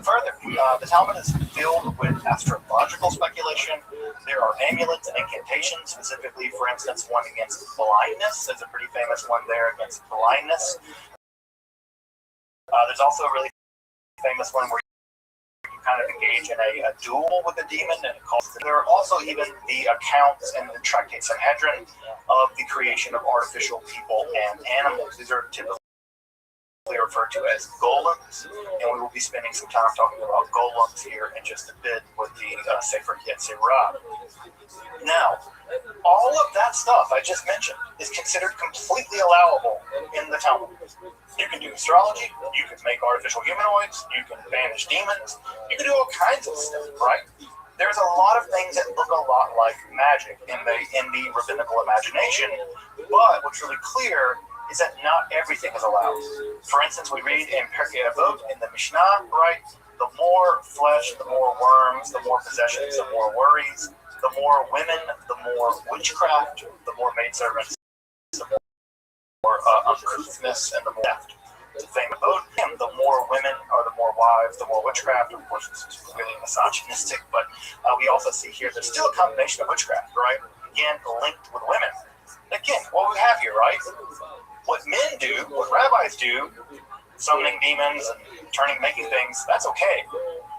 Further, the Talmud is filled with astrological speculation. There are amulets and incantations, specifically, for instance, one against blindness. There's a pretty famous one there against blindness. There's also a really famous one where you kind of engage in a duel with a demon, and there are also even the accounts in the Tractate Sanhedrin of the creation of artificial people and animals. These are typically referred to as golems, and we will be spending some time talking about golems here in just a bit with the Sefer Yetzirah. Now, all of that stuff I just mentioned is considered completely allowable in the Talmud. You can do astrology, you can make artificial humanoids, you can banish demons, you can do all kinds of stuff, right? There's a lot of things that look a lot like magic in the rabbinical imagination, but what's really clear is that not everything is allowed. For instance, we read in Pirkei Avot in the Mishnah, right? The more flesh, the more worms, the more possessions, the more worries, the more women, the more witchcraft, the more maidservants, the more uncouthness, and the more theft. The thing about him, the more women or the more wives, the more witchcraft. Of course, this is really misogynistic, but we also see here there's still a combination of witchcraft, right? Again, linked with women. Again, what we have here, right? What men do, what rabbis do, summoning demons and making things, that's okay.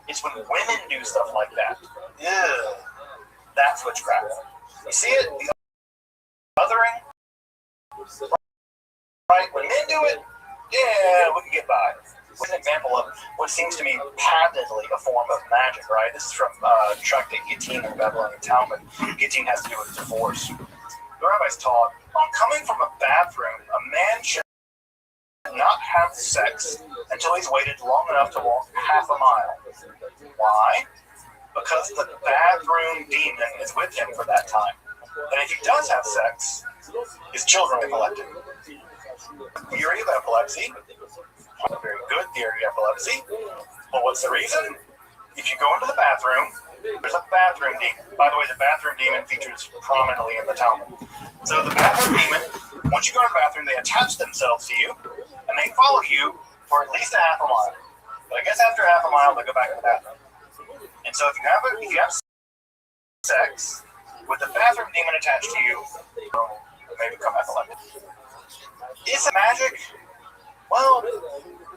It's when women do stuff like that. Ugh, that's witchcraft. You see it? Right? When men do it, yeah, we can get by. It's an example of what seems to me patently a form of magic, right? This is from Tractate Gittin in the Babylonian Talmud. Gittin has to do with divorce. The rabbis taught, on coming from a bathroom, a man should not have sex until he's waited long enough to walk half a mile. Why? Because the bathroom demon is with him for that time. And if he does have sex, his children will be collected. Theory of epilepsy. A very good theory of epilepsy. But what's the reason? If you go into the bathroom, there's a bathroom demon. By the way, the bathroom demon features prominently in the Talmud. So the bathroom demon, once you go to the bathroom, they attach themselves to you, and they follow you for at least a half a mile. But I guess after half a mile, they go back to the bathroom. And so if you have sex with the bathroom demon attached to you, you may become epileptic. Is it magic? Well,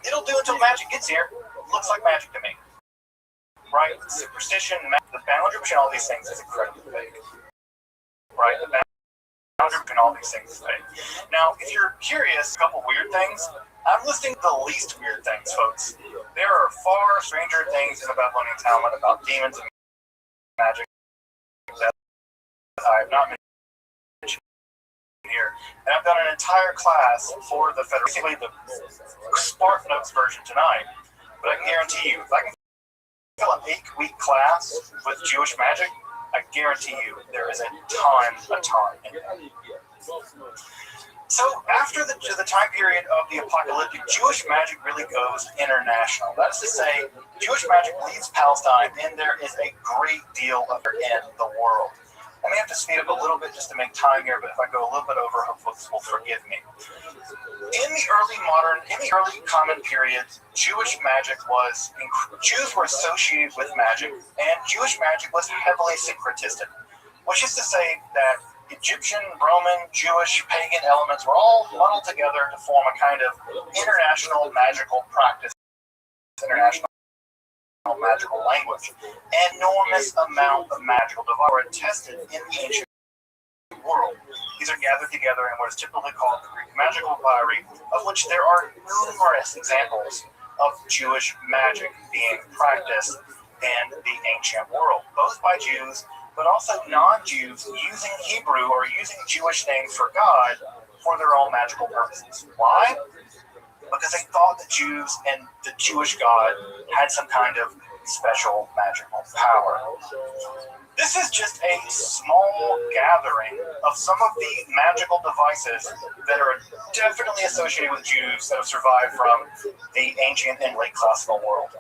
it'll do until magic gets here. It looks like magic to me. Right? Superstition, the boundary between all these things is incredibly vague. Right? The boundary between all these things is vague. Now, if you're curious, a couple weird things, I'm listing the least weird things, folks. There are far stranger things in the Babylonian Talmud about demons and magic that I have not mentioned here. And I've done an entire class for the Federal, basically the Spark Notes version tonight. But I can guarantee you, if I can fill an 8-week class with Jewish magic, I guarantee you there is a ton in there. So after the time period of the apocalyptic, Jewish magic really goes international. That is to say, Jewish magic leaves Palestine, and there is a great deal of it in the world. I may have to speed up a little bit just to make time here, but if I go a little bit over, hopefully this will forgive me. In the early common period, Jewish magic Jews were associated with magic, and Jewish magic was heavily syncretistic, which is to say that Egyptian, Roman, Jewish, pagan elements were all muddled together to form a kind of international magical practice, international magical language. An enormous amount of magical devices were attested in the ancient world. These are gathered together in what is typically called the Greek magical papyri, of which there are numerous examples of Jewish magic being practiced in the ancient world, both by Jews but also non-Jews using Hebrew or using Jewish names for God for their own magical purposes. Why? Because they thought the Jews and the Jewish God had some kind of special magical power. This is just a small gathering of some of the magical devices that are definitely associated with Jews that have survived from the ancient and late classical world.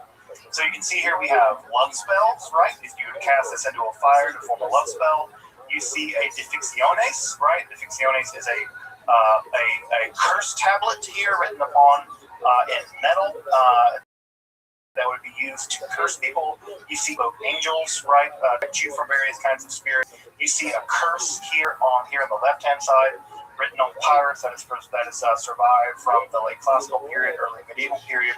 So you can see here we have love spells, right? If you cast this into a fire to form a love spell, you see a Defixiones, right? Defixiones is a curse tablet here written upon in metal that would be used to curse people. You see both angels, right, that you from various kinds of spirits. You see a curse here on the left-hand side, written on papyrus that is survived from the late classical period, early medieval period.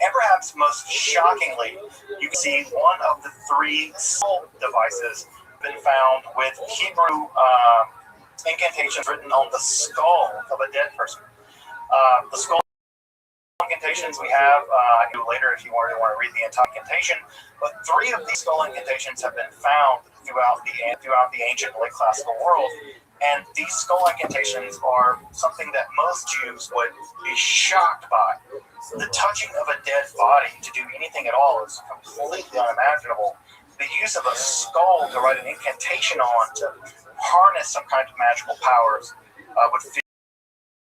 And perhaps most shockingly, you can see one of the 3 skull devices been found with Hebrew incantations written on the skull of a dead person. The skull incantations we have, I can do later if you want to read the entire incantation, but 3 of these skull incantations have been found throughout the ancient late classical world. And these skull incantations are something that most Jews would be shocked by. The touching of a dead body to do anything at all is completely unimaginable. The use of a skull to write an incantation on to harness some kind of magical powers would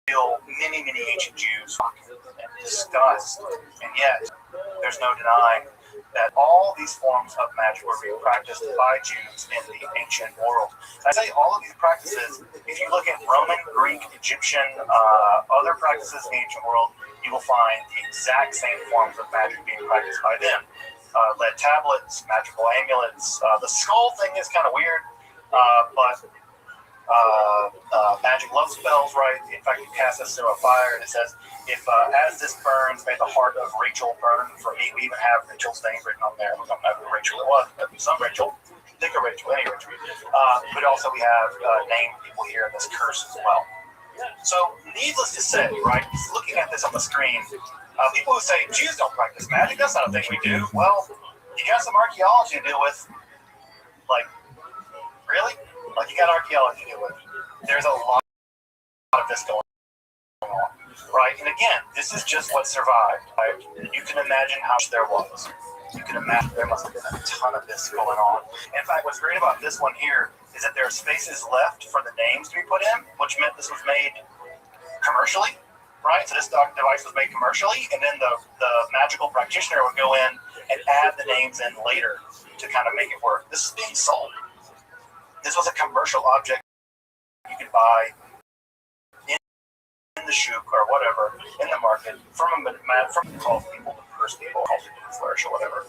fill many ancient Jews and disgust. And yet, there's no denying that all these forms of magic were being practiced by Jews in the ancient world. I say all of these practices, if you look at Roman, Greek, Egyptian, other practices in the ancient world, you will find the exact same forms of magic being practiced by them. Lead tablets, magical amulets. The skull thing is kind of weird, but magic love spells, right? In fact, you cast this through a fire, and it says, if as this burns, may the heart of Rachel burn for me. We even have Rachel's name written on there. We don't know who Rachel was, but some Rachel. pick a ritual, any ritual. But also we have named people here in this curse as well. So, needless to say, right, looking at this on the screen, people who say Jews don't practice magic, that's not a thing we do. Well, you got some archaeology to deal with. Like, really? Like, you got archaeology to deal with. There's a lot of this going on, right? And again, this is just what survived. Right? You can imagine how much there was. You can imagine there must have been a ton of this going on. In fact, what's great about this one here is that there are spaces left for the names to be put in, which meant this was made commercially, right? So this device was made commercially, and then the magical practitioner would go in and add the names in later to kind of make it work. This is being sold. This was a commercial object you could buy in the shuk or whatever in the market from call people to curse people, call people to flourish or whatever.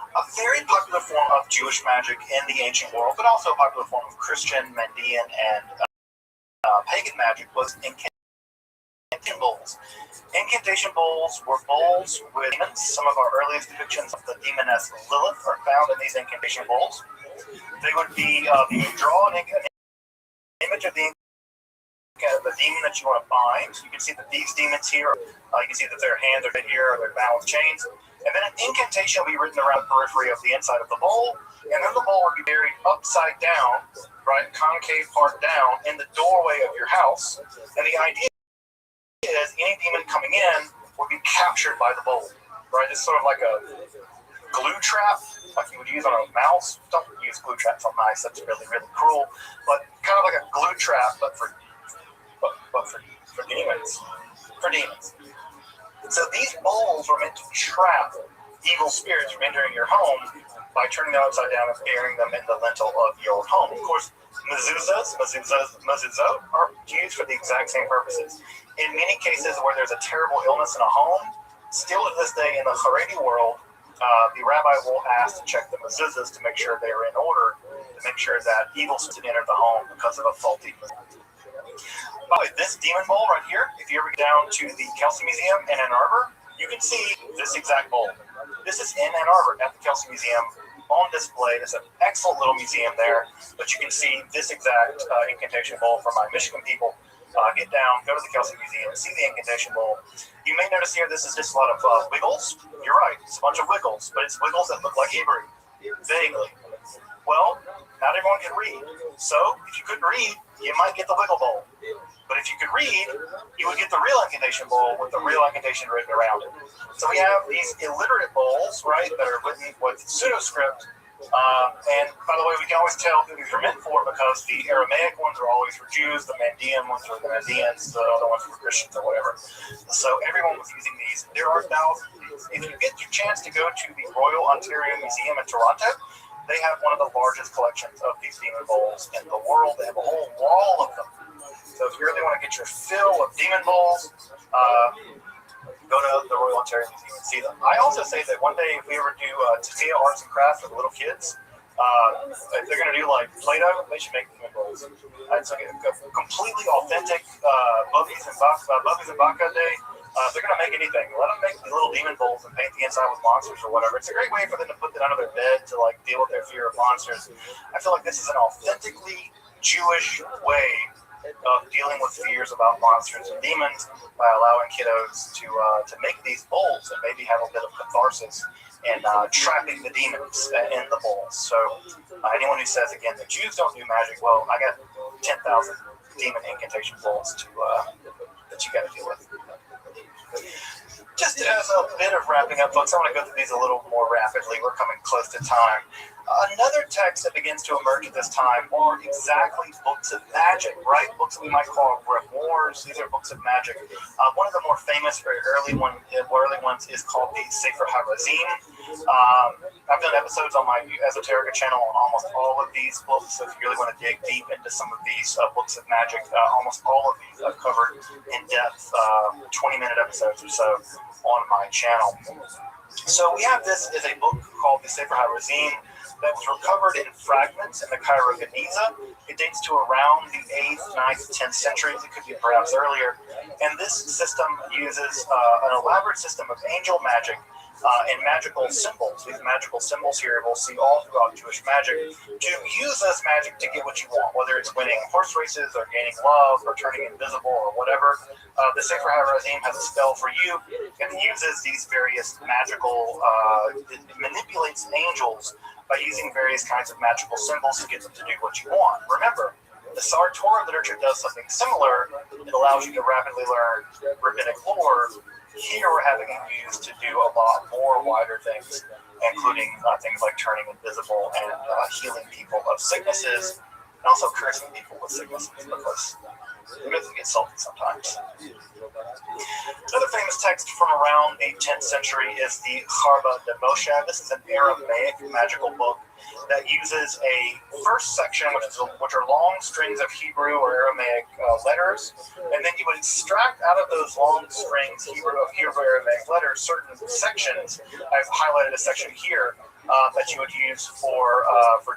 A very popular form of Jewish magic in the ancient world, but also a popular form of Christian, Mandean, and pagan magic was incantation bowls. Incantation bowls were bowls with demons. Some of our earliest depictions of the demoness Lilith are found in these incantation bowls. They would be you draw an image of the demon that you want to bind. You can see that these demons here, you can see that their hands are here, or they're bound with chains. And then an incantation will be written around the periphery of the inside of the bowl, and then the bowl would be buried upside down, right, concave part down, in the doorway of your house. And the idea is any demon coming in would be captured by the bowl, right? It's sort of like a glue trap, like you would use on a mouse. Don't use glue traps on mice, that's really, really cruel. But kind of like a glue trap, but for demons. For demons. So these bowls were meant to trap evil spirits from entering your home by turning them upside down and burying them in the lintel of your home. Of course, mezuzahs are used for the exact same purposes. In many cases where there's a terrible illness in a home, still to this day in the Haredi world, the rabbi will ask to check the mezuzahs to make sure they are in order, to make sure that evil didn't enter the home because of a faulty mezuzah. By the way, this demon bowl right here, if you ever get down to the Kelsey Museum in Ann Arbor, you can see this exact bowl. This is in Ann Arbor at the Kelsey Museum on display. There's an excellent little museum there, but you can see this exact incantation bowl for my Michigan people. Get down, go to the Kelsey Museum, see the incantation bowl. You may notice here this is just a lot of wiggles. You're right, it's a bunch of wiggles, but it's wiggles that look like Hebrew, vaguely. Well, not everyone can read. So if you couldn't read, you might get the wiggle bowl. But if you could read, you would get the real incantation bowl with the real incantation written around it. So we have these illiterate bowls, right, that are written with pseudo-script. And by the way, we can always tell who these are meant for because the Aramaic ones are always for Jews, the Mandean ones are the Mandeans, the other ones for Christians or whatever. So everyone was using these. There are thousands. If you get your chance to go to the Royal Ontario Museum in Toronto, they have one of the largest collections of these demon bowls in the world. They have a whole wall of them. So if you really want to get your fill of demon bowls, go to the Royal Ontario Museum and see them. I also say that one day if we ever do Tazia Arts and Crafts for the little kids, if they're going to do like Play-Doh, they should make demon bowls. It's like a completely authentic Bubbies and Baka Day. If they're going to make anything, let them make the little demon bowls and paint the inside with monsters or whatever. It's a great way for them to put that under their bed to like deal with their fear of monsters. I feel like this is an authentically Jewish way of dealing with fears about monsters and demons by allowing kiddos to make these bowls and maybe have a bit of catharsis and trapping the demons in the bowls. So anyone who says again that Jews don't do magic, well, I got 10,000 demon incantation bowls that you got to deal with. Just as a bit of wrapping up, folks, I want to go through these a little more rapidly. We're coming close to time. Another text that begins to emerge at this time are exactly books of magic, right? Books that we might call grimoires. These are books of magic. One of the more famous, very early ones is called the Sefer HaRazim. I've done episodes on my Esoterica channel on almost all of these books. So if you really want to dig deep into some of these books of magic, almost all of these I've covered in depth, 20-minute episodes or so on my channel. So we have this as a book called the Sefer HaRazim that was recovered in fragments in the Cairo Geniza. It dates to around the 8th, 9th, 10th centuries. It could be perhaps earlier. And this system uses an elaborate system of angel magic and magical symbols. These magical symbols here we'll see all throughout Jewish magic to use this magic to get what you want, whether it's winning horse races or gaining love or turning invisible or whatever. The Sefer HaRazim has a spell for you and uses these various magical, it manipulates angels by using various kinds of magical symbols to get them to do what you want. Remember, the Sar Torah literature does something similar. It allows you to rapidly learn rabbinic lore. Here we're having it used to do a lot more wider things, including things like turning invisible and healing people of sicknesses, and also cursing people with sicknesses, because it doesn't get salty sometimes. Another famous text from around the 10th century is the Charba de Moshe. This is an Aramaic magical book that uses a first section, which are long strings of Hebrew or Aramaic letters, and then you would extract out of those long strings Hebrew Aramaic letters certain sections. I've highlighted a section here that you would use for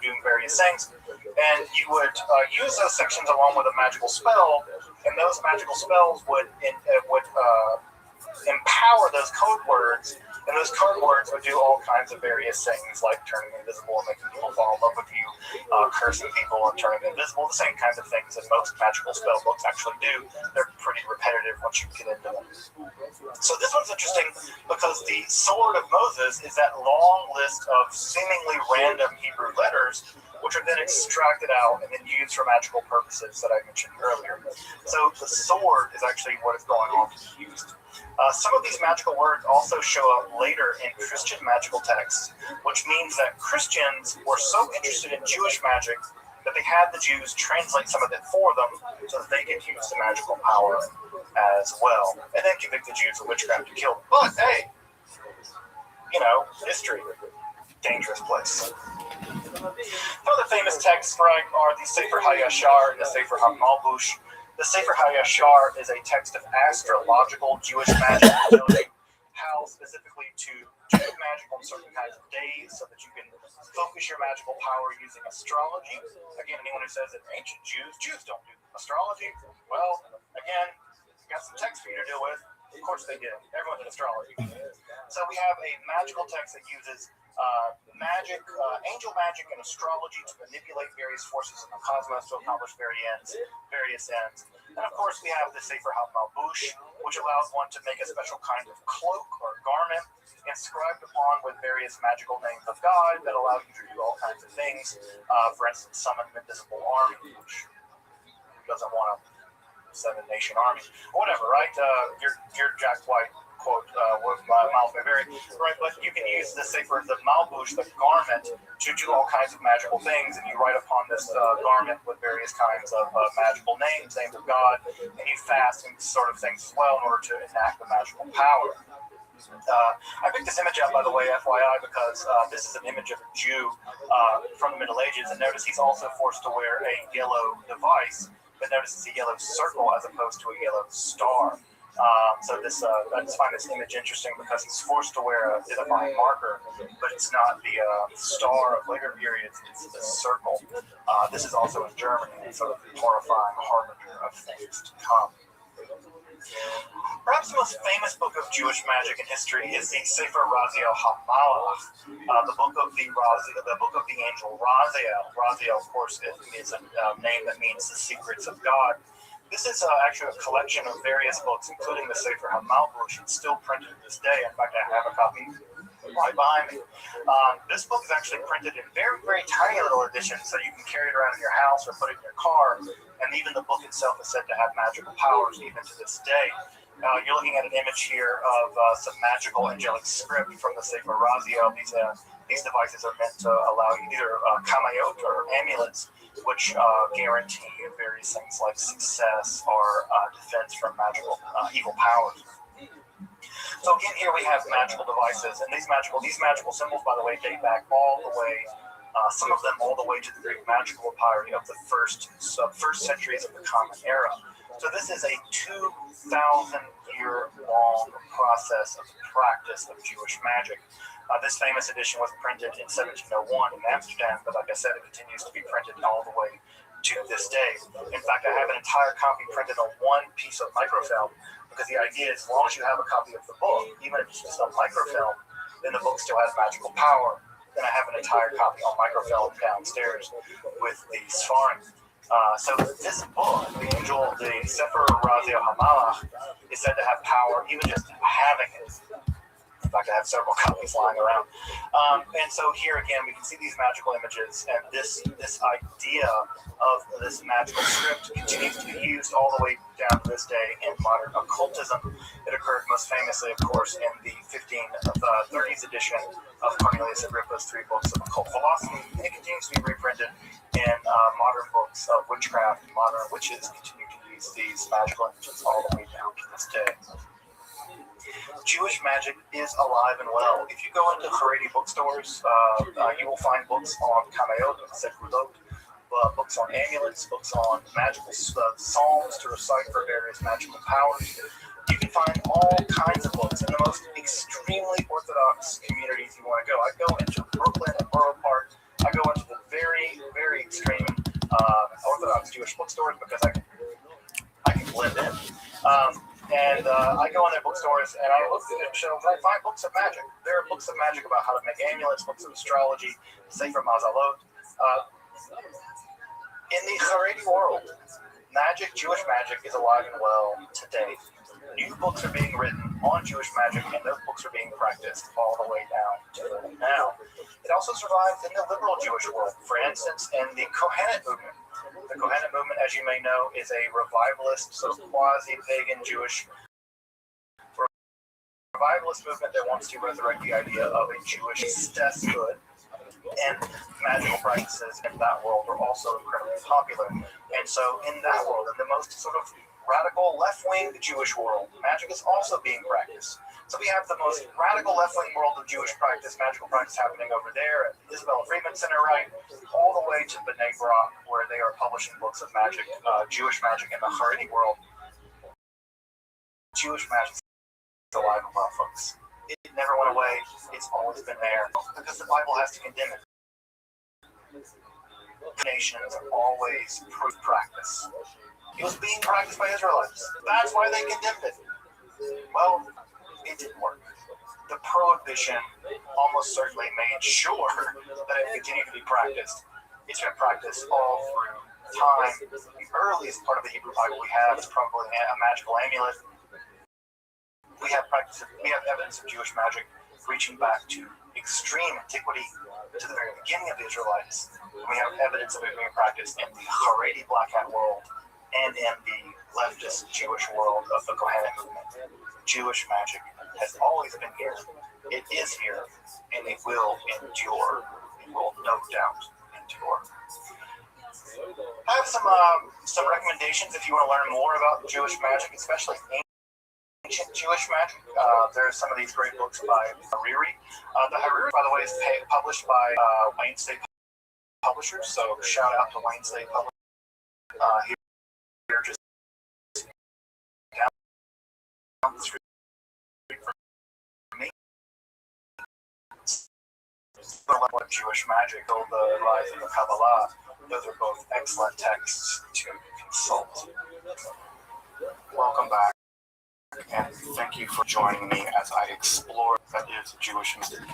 doing various things, and you would use those sections along with a magical spell, and those magical spells would empower those code words. And those code words would do all kinds of various things, like turning invisible and making people fall in love with you, cursing people and turning invisible, the same kinds of things that most magical spell books actually do. They're pretty repetitive once you get into them. So this one's interesting because the Sword of Moses is that long list of seemingly random Hebrew letters, which are then extracted out and then used for magical purposes that I mentioned earlier. So the sword is actually what is going on to be used. Some of these magical words also show up later in Christian magical texts, which means that Christians were so interested in Jewish magic that they had the Jews translate some of it for them so that they could use the magical power as well, and then convict the Jews of witchcraft and kill them. But hey, history, dangerous place. Some of the famous texts, right, are the Sefer HaYashar and the Sefer HaMalbush. The Sefer HaYashar is a text of astrological Jewish magic, telling you how specifically to do magic on certain kinds of days so that you can focus your magical power using astrology. Again, anyone who says that ancient Jews don't do astrology, well, again, got some text for you to deal with. Of course they did. Everyone did astrology. So we have a magical text that uses magic, angel magic, and astrology to manipulate various forces in the cosmos to accomplish various ends. And of course, we have the Sefer HaMalbush, which allows one to make a special kind of cloak or garment inscribed upon with various magical names of God that allow you to do all kinds of things. For instance, summon an invisible army, which doesn't want a 7-nation army, or whatever, right? Your Jack White quote with Miles Mayberry, right? But you can use the Sefer, the Malbush, the garment, to do all kinds of magical things, and you write upon this garment with various kinds of magical names of God, and you fast and sort of things as well in order to enact the magical power. I picked this image out, by the way, FYI, because this is an image of a Jew from the Middle Ages, and notice he's also forced to wear a yellow device, but notice it's a yellow circle as opposed to a yellow star. So I just find this image interesting because he's forced to wear a identifying marker, but it's not the star of later periods, it's the circle. This is also in Germany, and sort of horrifying harbinger of things to come. Perhaps the most famous book of Jewish magic in history is the Sefer Raziel HaMalach, the book of the angel Raziel. Raziel, of course, is a name that means the secrets of God. This is actually a collection of various books, including the Sefer HaMalbush. It's still printed to this day. In fact, I have a copy right behind me. This book is actually printed in very, very tiny little editions, so you can carry it around in your house or put it in your car. And even the book itself is said to have magical powers even to this day. You're looking at an image here of some magical angelic script from the Sefer Raziel. These devices are meant to allow you either kamayot or amulets, which guarantee various things like success or defense from magical evil powers. So again, here we have magical devices, and these magical symbols, by the way, date back all the way, some of them all the way to the Greek magical papyri of the first centuries of the Common Era. So this is a 2,000-year-long process of practice of Jewish magic. This famous edition was printed in 1701 in Amsterdam, but like I said, it continues to be printed all the way to this day. In fact, I have an entire copy printed on one piece of microfilm, because the idea is, as long as you have a copy of the book, even if it's just a microfilm, then the book still has magical power. Then I have an entire copy on microfilm downstairs with the Sfarim. So this book, the Sefer Razio Hamalach, is said to have power, even just having it. In fact, I have several copies lying around. And so here again, we can see these magical images, and this idea of this magical script continues to be used all the way down to this day in modern occultism. It occurred most famously, of course, in the 1530s edition of Cornelius Agrippa's 3 books of occult philosophy, and it continues to be reprinted in modern books of witchcraft. Modern witches continue to use these magical images all the way down to this day. Jewish magic is alive and well. If you go into Haredi bookstores, you will find books on Kamayot and Sekulot, books on amulets, books on magical psalms to recite for various magical powers. You can find all kinds of books in the most extremely orthodox communities you want to go. I go into Brooklyn and Borough Park. I go into the very, very extreme Orthodox Jewish bookstores because I can blend in. And I go in their bookstores and I look through their shelves and I find books of magic. There are books of magic about how to make amulets, books of astrology, Sefer Mazalot. In the Haredi world, Jewish magic is alive and well today. New books are being written on Jewish magic, and those books are being practiced all the way down to now. It also survives in the liberal Jewish world. For instance, in the Kohenet movement. The Kohenet movement, as you may know, is a revivalist, sort of quasi-pagan Jewish revivalist movement that wants to resurrect the idea of a Jewish priesthood, and magical practices in that world are also incredibly popular. And so in that world, in the most sort of radical left-wing Jewish world, magic is also being practiced. So we have the most radical left-wing world of Jewish practice, magical practice happening over there at the Isabella Freeman Center, right, all the way to B'nai Brak, where they are publishing books of magic, Jewish magic in the Haredi world. Jewish magic is alive and well, folks. It never went away. It's always been there because the Bible has to condemn it. Nations always prove practice. It was being practiced by Israelites. That's why they condemned it. Well, it didn't work. The prohibition almost certainly made sure that it continued to be practiced. It's been practiced all through time. The earliest part of the Hebrew Bible we have is probably a magical amulet. We have evidence of Jewish magic reaching back to extreme antiquity, to the very beginning of the Israelites. We have evidence of it being practiced in the Haredi Black Hat world and in the leftist Jewish world of the Kohenet movement. Jewish magic has always been here. It is here, and it will endure. It will no doubt endure. I have some recommendations if you want to learn more about Jewish magic, especially ancient Jewish magic. There are some of these great books by Hariri. The Hariri, by the way, is published by Wayne State Publishers, so shout out to Wayne State Publishers. Here just down the street from me. What Jewish magic, or the rise of the Kabbalah, those are both excellent texts to consult. Welcome back, and thank you for joining me as I explore that is Jewish mystery.